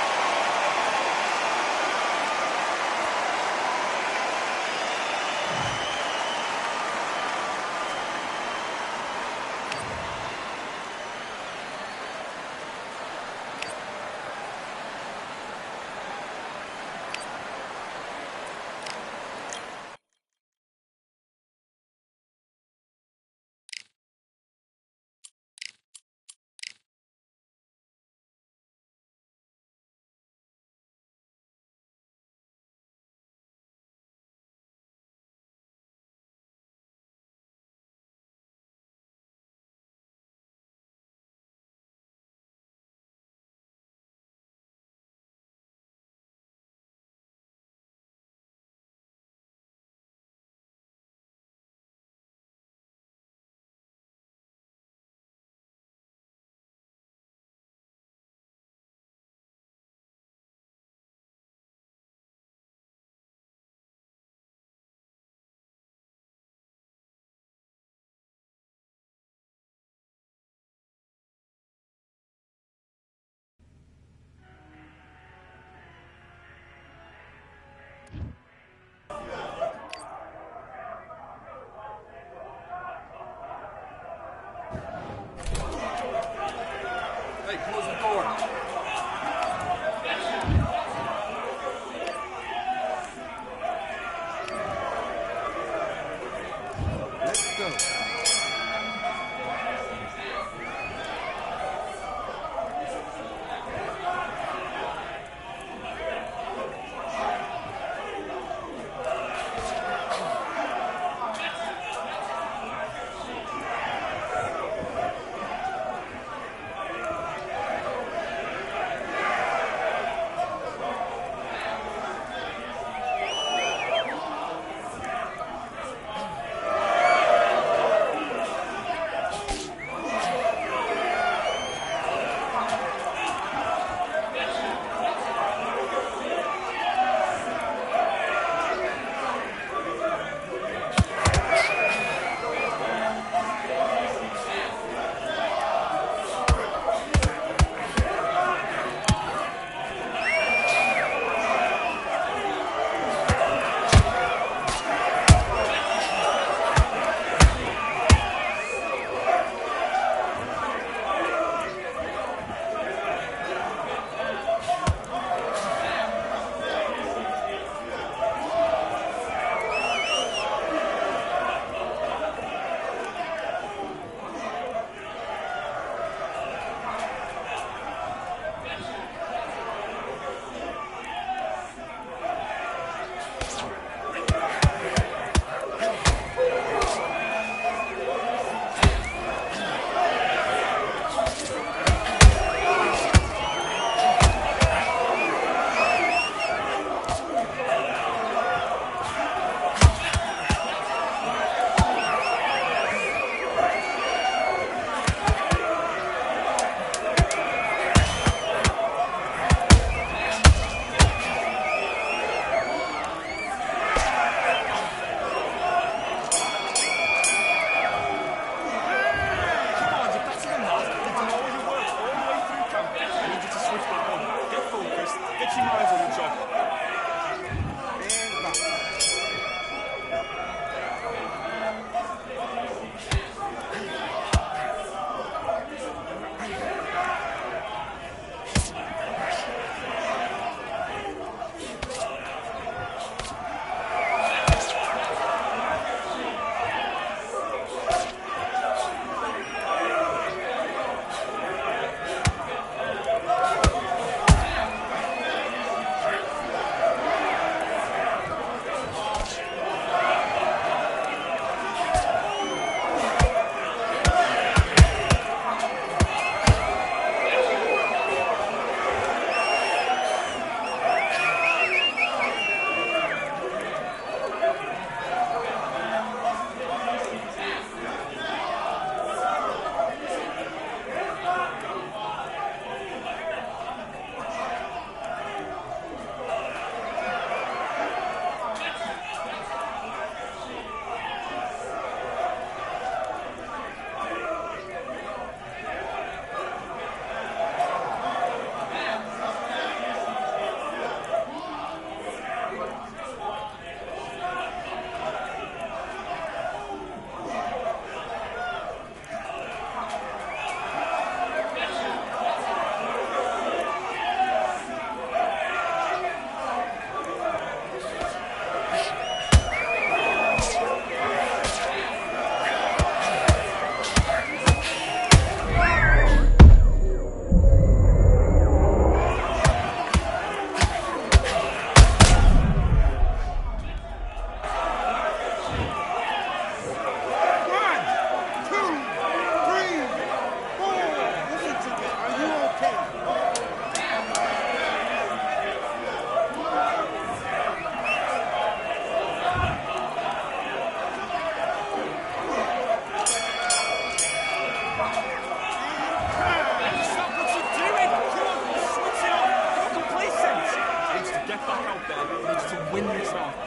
win this round.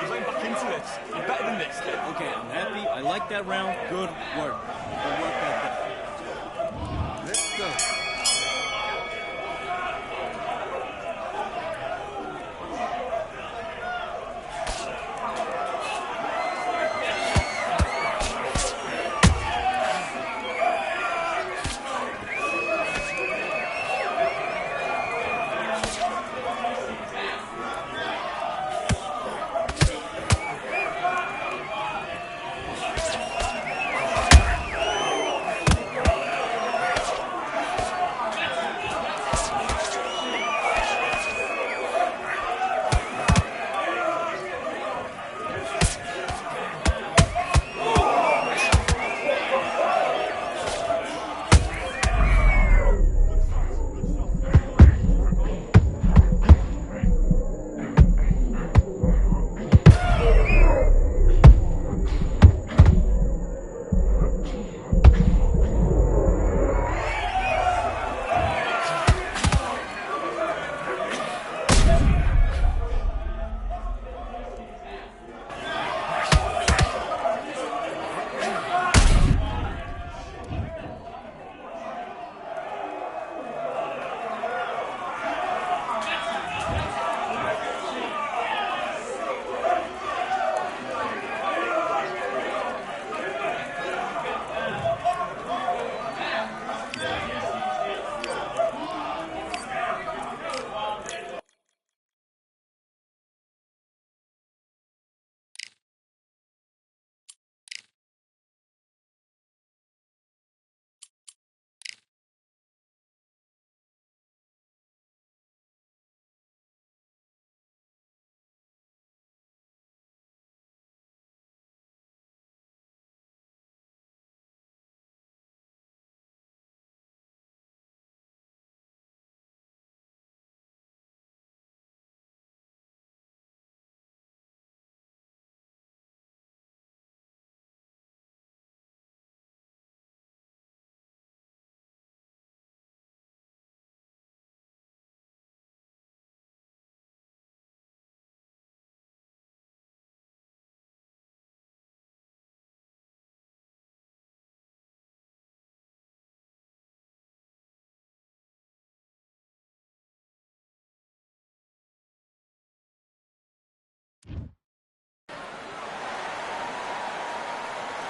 You're getting back into it. You're better than this, kid. Okay, I'm happy. I like that round. Good work. Good work out there. Let's go.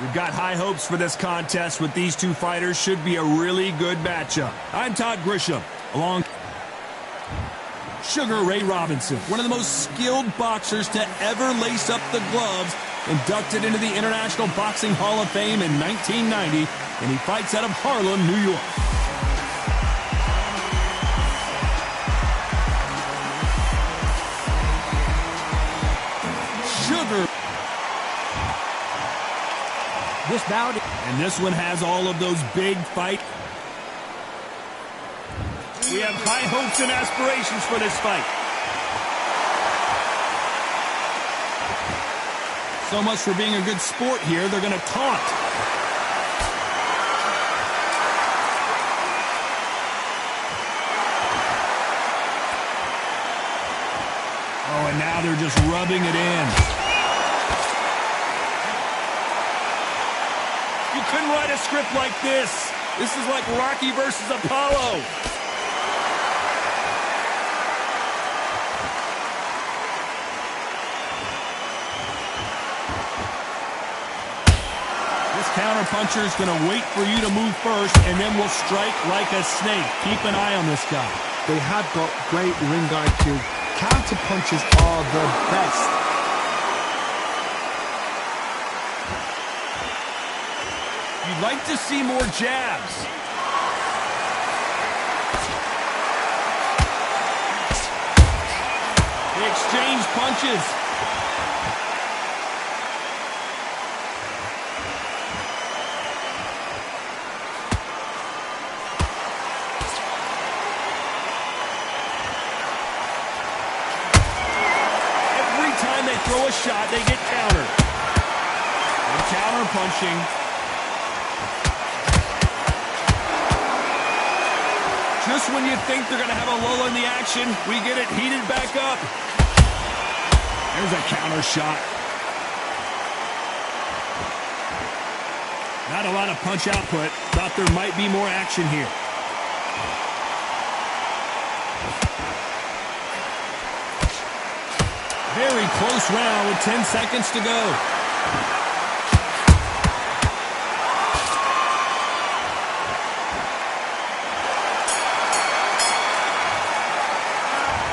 We've got high hopes for this contest with these two fighters. Should be a really good matchup. I'm Todd Grisham, along Sugar Ray Robinson, one of the most skilled boxers to ever lace up the gloves, inducted into the International Boxing Hall of Fame in 1990, and he fights out of Harlem, New York. Sugar. This bout, And this one has all of those big fight. We have high hopes and aspirations for this fight. So much for being a good sport here. They're going to taunt. Oh, and now they're just rubbing it in. You couldn't write a script like this. This is like Rocky versus Apollo. This counterpuncher is going to wait for you to move first, and then will strike like a snake. Keep an eye on this guy. They have got great ring IQ. Counter punches are the best. You'd like to see more jabs. They exchange punches. Throw a shot, they get countered. And counter punching. Just when you think they're going to have a lull in the action, we get it heated back up. There's a counter shot. Not a lot of punch output. Thought there might be more action here. Very close round with 10 seconds to go.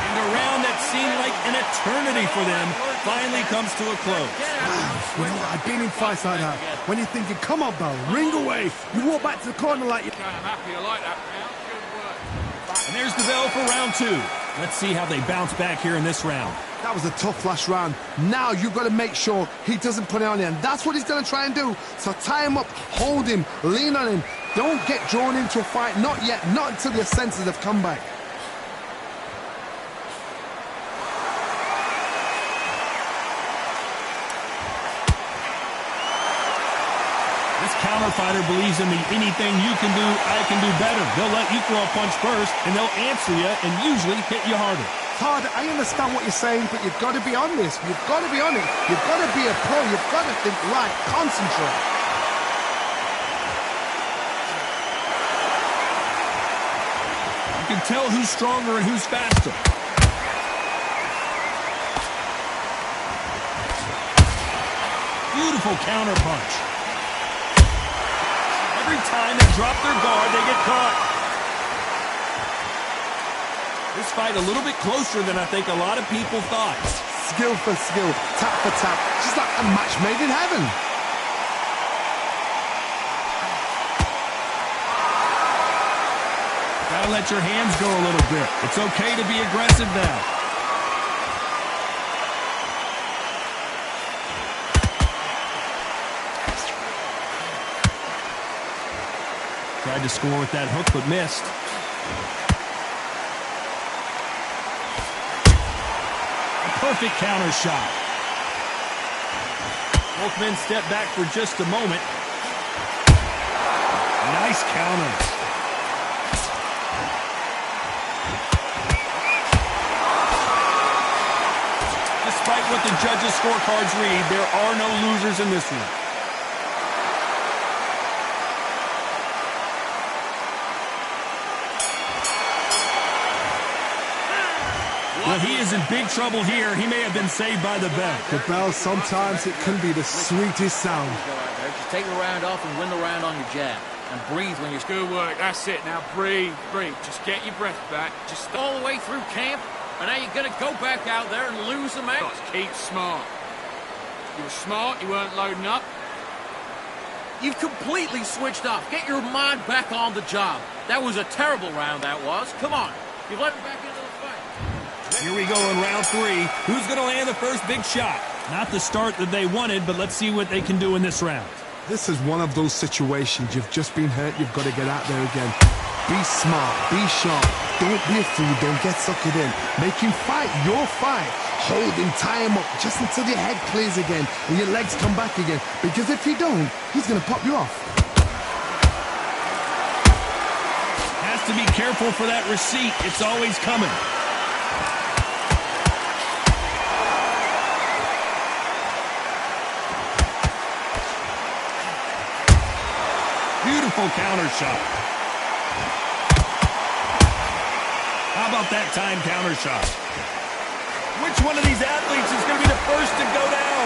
And a round that seemed like an eternity for them finally comes to a close. You know, I've been in fights like that. When you're thinking, come on, Bell, ring away. You walk back to the corner like you... I'm happy you like that, pal. Good work. And there's the bell for round 2. Let's see how they bounce back here in this round. That was a tough last round. Now you've got to make sure he doesn't put it on you. And that's what he's going to try and do. So tie him up, hold him, lean on him. Don't get drawn into a fight. Not yet. Not until your senses have come back. This counter fighter believes in the anything you can do, I can do better. They'll let you throw a punch first, and they'll answer you and usually hit you harder. Todd, I understand what you're saying, but you've got to be on this. You've got to be on it. You've got to be a pro. You've got to think right. Concentrate. You can tell who's stronger and who's faster. Beautiful counter punch. Every time they drop their guard, they get caught. This fight a little bit closer than I think a lot of people thought. Skill for skill, tap for tap, just like a match made in heaven. Gotta let your hands go a little bit. It's okay to be aggressive now. Tried to score with that hook, but missed. Perfect counter shot. Both men step back for just a moment. Nice counter. Despite what the judges' scorecards read, there are no losers in this one. Well, he is in big trouble here. He may have been saved by the bell. The bell, sometimes it can be the sweetest sound. Just take the round off and win the round on your jab. And breathe when you're... Good work. That's it. Now breathe, breathe. Just get your breath back. Just all the way through camp, and now you're going to go back out there and lose the match. Just keep smart. You were smart. You weren't loading up. You've completely switched off. Get your mind back on the job. That was a terrible round, that was. Come on. You've let him back into the fight. Here we go in round 3. Who's going to land the first big shot? Not the start that they wanted, but let's see what they can do in this round. This is one of those situations. You've just been hurt. You've got to get out there again. Be smart. Be sharp. Don't be a fool. Don't get suckered in. Make him fight your fight. Hold him. Tie him up just until your head clears again and your legs come back again. Because if you don't, he's going to pop you off. Has to be careful for that receipt. It's always coming. Beautiful counter shot. How about that time counter shot? Which one of these athletes is going to be the first to go down?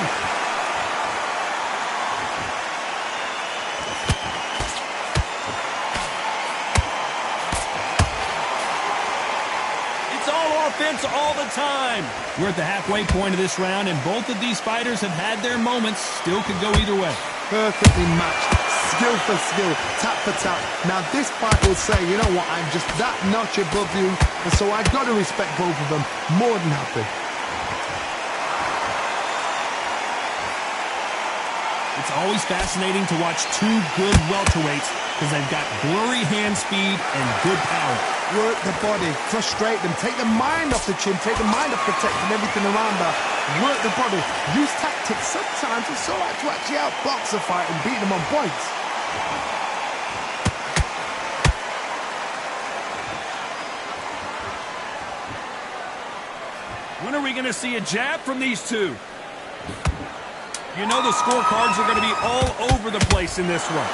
It's all offense all the time. We're at the halfway point of this round, and both of these fighters have had their moments. Still could go either way. Perfectly matched. Skill for skill, tap for tap. Now this fight will say, you know what, I'm just that notch above you, and so I've got to respect both of them more than happy. It's always fascinating to watch two good welterweights because they've got blurry hand speed and good power. Work the body, frustrate them, take the mind off the chin, take the mind off protecting everything around that. Work the body, use tactics. Sometimes it's all right to actually outbox a fight and beat them on points. When are we going to see a jab from these two? You know the scorecards are going to be all over the place in this one.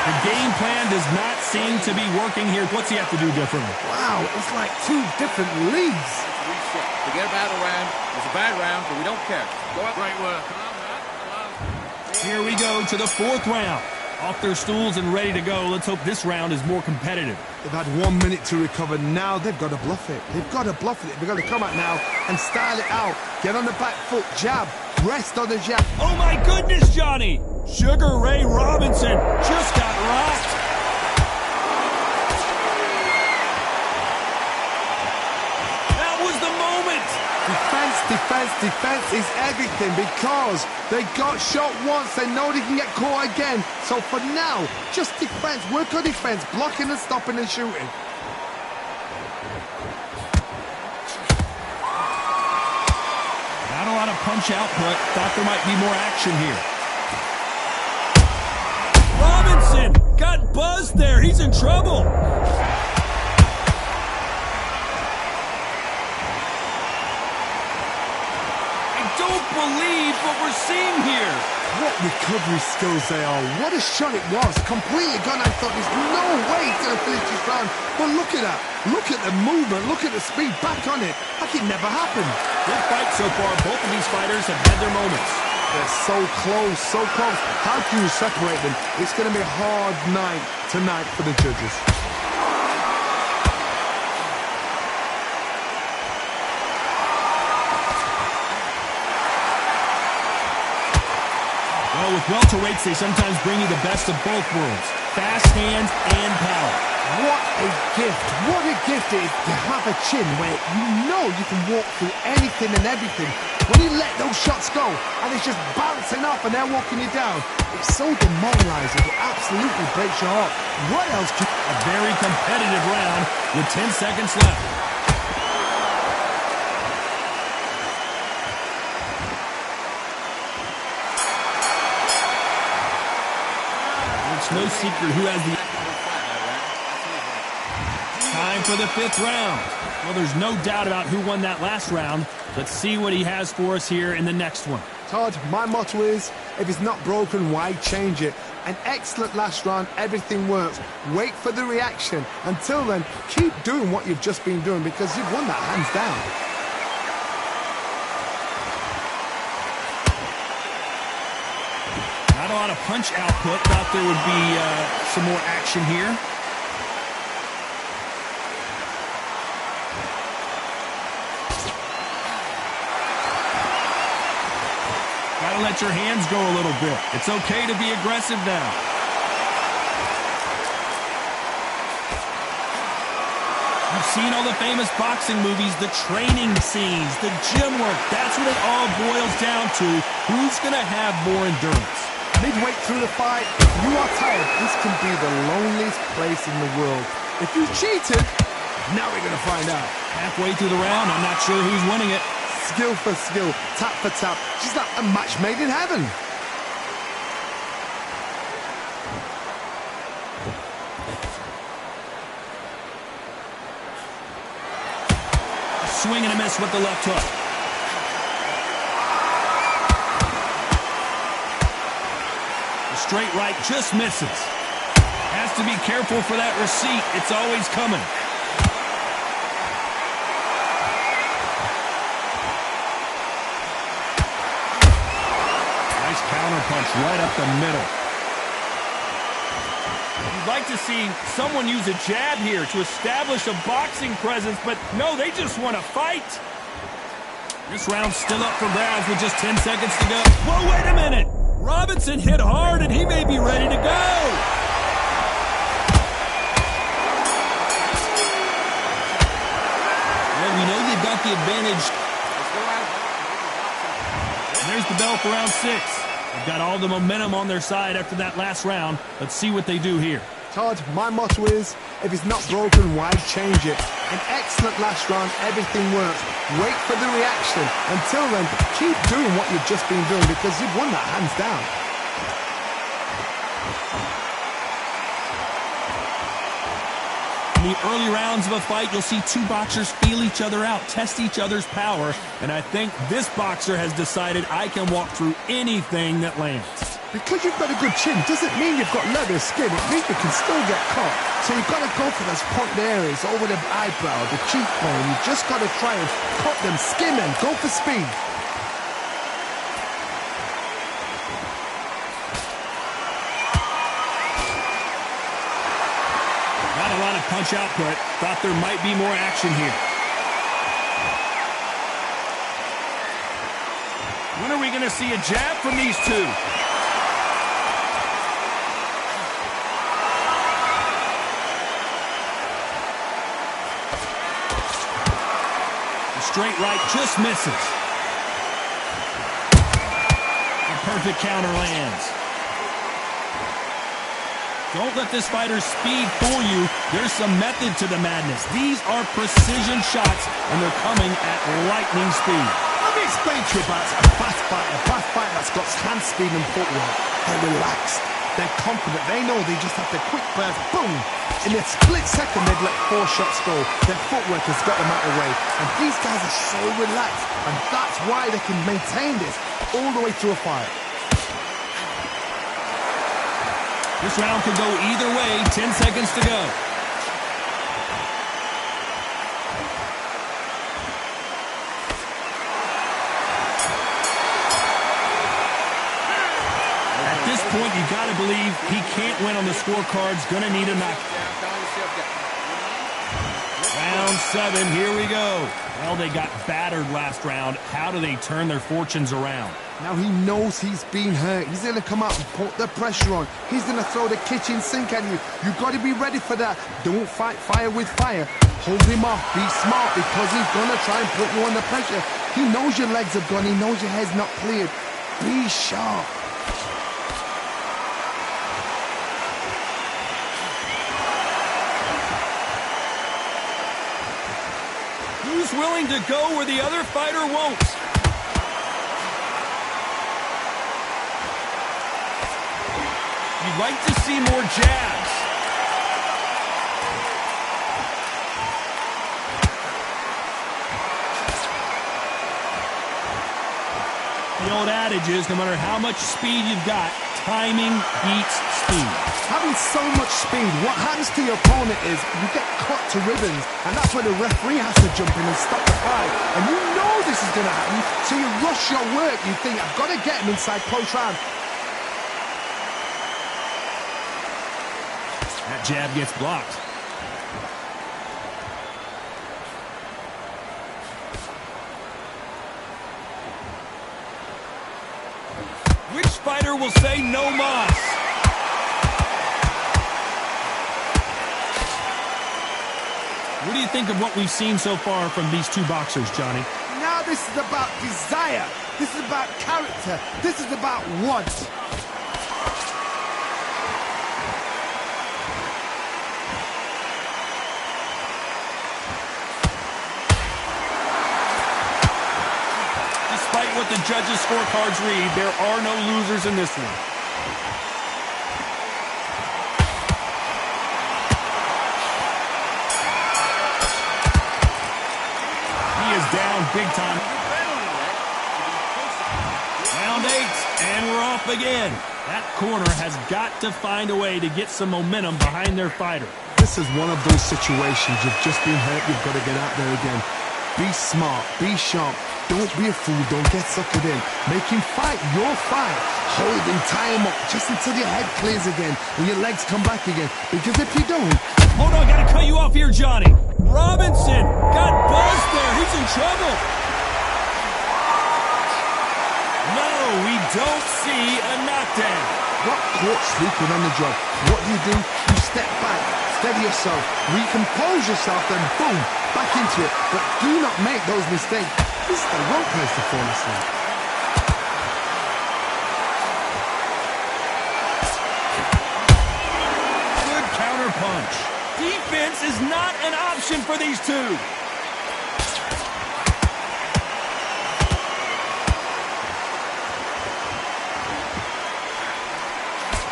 The game plan does not seem to be working here. What's he have to do differently? Wow, it's like two different leagues. Reset. Forget about the round. It was a bad round, but we don't care. Go up. Great work. Come on, man. Come on. Here we go to the fourth round. Off their stools and ready to go. Let's hope this round is more competitive. They've had 1 minute to recover. Now they've got to bluff it. They've got to bluff it. They've got to come out now and style it out. Get on the back foot, jab, rest on the jab. Oh my goodness, Johnny! Sugar Ray Robinson just got rocked. That was the moment. Defense, defense, defense is everything because they got shot once. They know they can get caught again. So for now, just defense. Work on defense, blocking and stopping and shooting. Not a lot of punch output. Thought there might be more action here. Robinson got buzzed there. He's in trouble. I don't believe what we're seeing here. What recovery skills they are. What a shot it was. Completely gone. I thought there's no way he's going to finish this round. But look at that. Look at the movement. Look at the speed. Back on it. Like it never happened. Good fight so far. Both of these fighters have had their moments. They're so close, so close. How can you separate them? It's going to be a hard night tonight for the judges. Well, with welterweights, they sometimes bring you the best of both worlds. Fast hands and power. What a gift. What a gift it is to have a chin where you know you can walk through anything and everything. When you let those shots go and it's just bouncing off and they're walking you down, it's so demoralizing. It absolutely breaks your heart. What else can... A very competitive round with 10 seconds left. It's no secret who has the... Time for the fifth round. Well, there's no doubt about who won that last round. Let's see what he has for us here in the next one. Todd, my motto is, if it's not broken, why change it? An excellent last round, everything works. Wait for the reaction. Until then, keep doing what you've just been doing because you've won that hands down. Not a lot of punch output. Thought there would be some more action here. Gotta let your hands go a little bit. It's okay to be aggressive now. You've seen all the famous boxing movies, the training scenes, the gym work. That's what it all boils down to. Who's gonna have more endurance? Midway through the fight, if you are tired, this can be the loneliest place in the world. If you cheated, now we're gonna find out. Halfway through the round, I'm not sure who's winning it. Skill for skill, tap for tap. She's like a match made in heaven. Swing and a miss with the left hook. The straight right just misses. Has to be careful for that receipt. It's always coming. Punch right up the middle. You'd like to see someone use a jab here to establish a boxing presence, but no, they just want to fight. This round's still up for grabs with just 10 seconds to go. Whoa, wait a minute. Robinson hit hard, and he may be ready to go. Well, we know they've got the advantage. And there's the bell for round 6. They've got all the momentum on their side after that last round. Let's see what they do here. Todd, my motto is, if it's not broken, why change it? An excellent last round, everything works. Wait for the reaction. Until then, keep doing what you've just been doing because you've won that hands down. In the early rounds of a fight, you'll see two boxers feel each other out, test each other's power, and I think this boxer has decided I can walk through anything that lands. Because you've got a good chin doesn't mean you've got leather skin. It means you can still get caught. So you've got to go for those pointed areas over the eyebrow, the cheekbone. You've just got to try and cut them, skim them, go for speed. Not a lot of punch output. Thought there might be more action here. When are we going to see a jab from these two? Straight right just misses. A perfect counter lands. Don't let this fighter's speed fool you. There's some method to the madness. These are precision shots, and they're coming at lightning speed. Let me explain to you about a fast fighter that's got hand speed and footwork. They're relaxed. They're confident. They know they just have to quick burst, boom. In a split second, they'd let 4 shots go. Their footwork has got them out of the way. And these guys are so relaxed. And that's why they can maintain this all the way through a fight. This round could go either way. 10 seconds to go. At this point, you got to believe he can't win on the scorecards. Going to need a knockout. Round 7, here we go. Well, they got battered last round. How do they turn their fortunes around? Now he knows he's been hurt. He's going to come out and put the pressure on. He's going to throw the kitchen sink at you. You've got to be ready for that. Don't fight fire with fire. Hold him off. Be smart because he's going to try and put you under pressure. He knows your legs have gone. He knows your head's not cleared. Be sharp. Who's willing to go where the other fighter won't? You'd like to see more jabs. The old adage is, no matter how much speed you've got, timing beats speed. Having so much speed, what happens to your opponent is you get cut to ribbons, and that's where the referee has to jump in and stop the fight. And you know this is going to happen, so you rush your work. You think, I've got to get him inside close round. That jab gets blocked. Which fighter will say no mas? What do you think of what we've seen so far from these two boxers, Johnny? Now this is about desire. This is about character. This is about want. Despite what the judges' scorecards read, there are no losers in this one. He is down big time. Round 8, and we're off again. That corner has got to find a way to get some momentum behind their fighter. This is one of those situations. You've just been hurt. You've got to get out there again. Be smart. Be sharp. Don't be a fool. Don't get suckered in. Make him fight your fight. Hold him, tie him up, just until your head clears again and your legs come back again. Because if you don't... Hold on, gotta cut you off here, Johnny. Robinson got buzzed there. He's in trouble. No, we don't see a knockdown. Got caught sleeping on the job. What do? You step back, steady yourself, recompose yourself, then boom, back into it. But do not make those mistakes. This is the wrong place to fall asleep. Good counter punch. Defense is not an option for these two.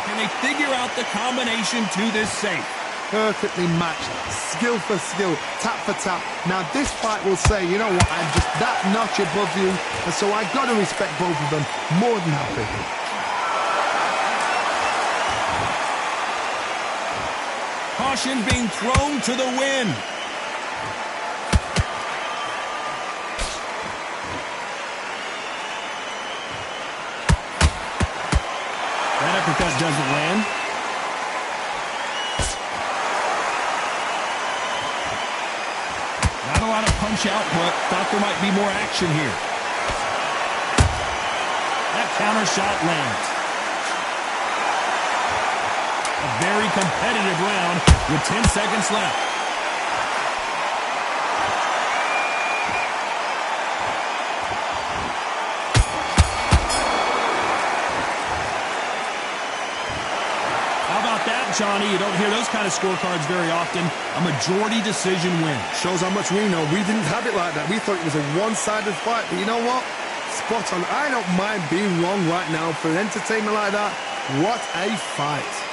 Can they figure out the combination to this safe? perfectly matched, skill for skill, tap for tap. Now this fight will say, you know what, I'm just that notch above you, and so I got to respect both of them. More than happy. Caution being thrown to the wind. That uppercut doesn't land. Not a lot of punch output. Thought there might be more action here. That counter shot lands. A very competitive round with 10 seconds left. How about that, Johnny? You don't hear those kind of scorecards very often. A majority decision win. Shows how much we know. We didn't have it like that. We thought it was a one-sided fight. But you know what? Spot on. I don't mind being wrong right now. For an entertainment like that, what a fight.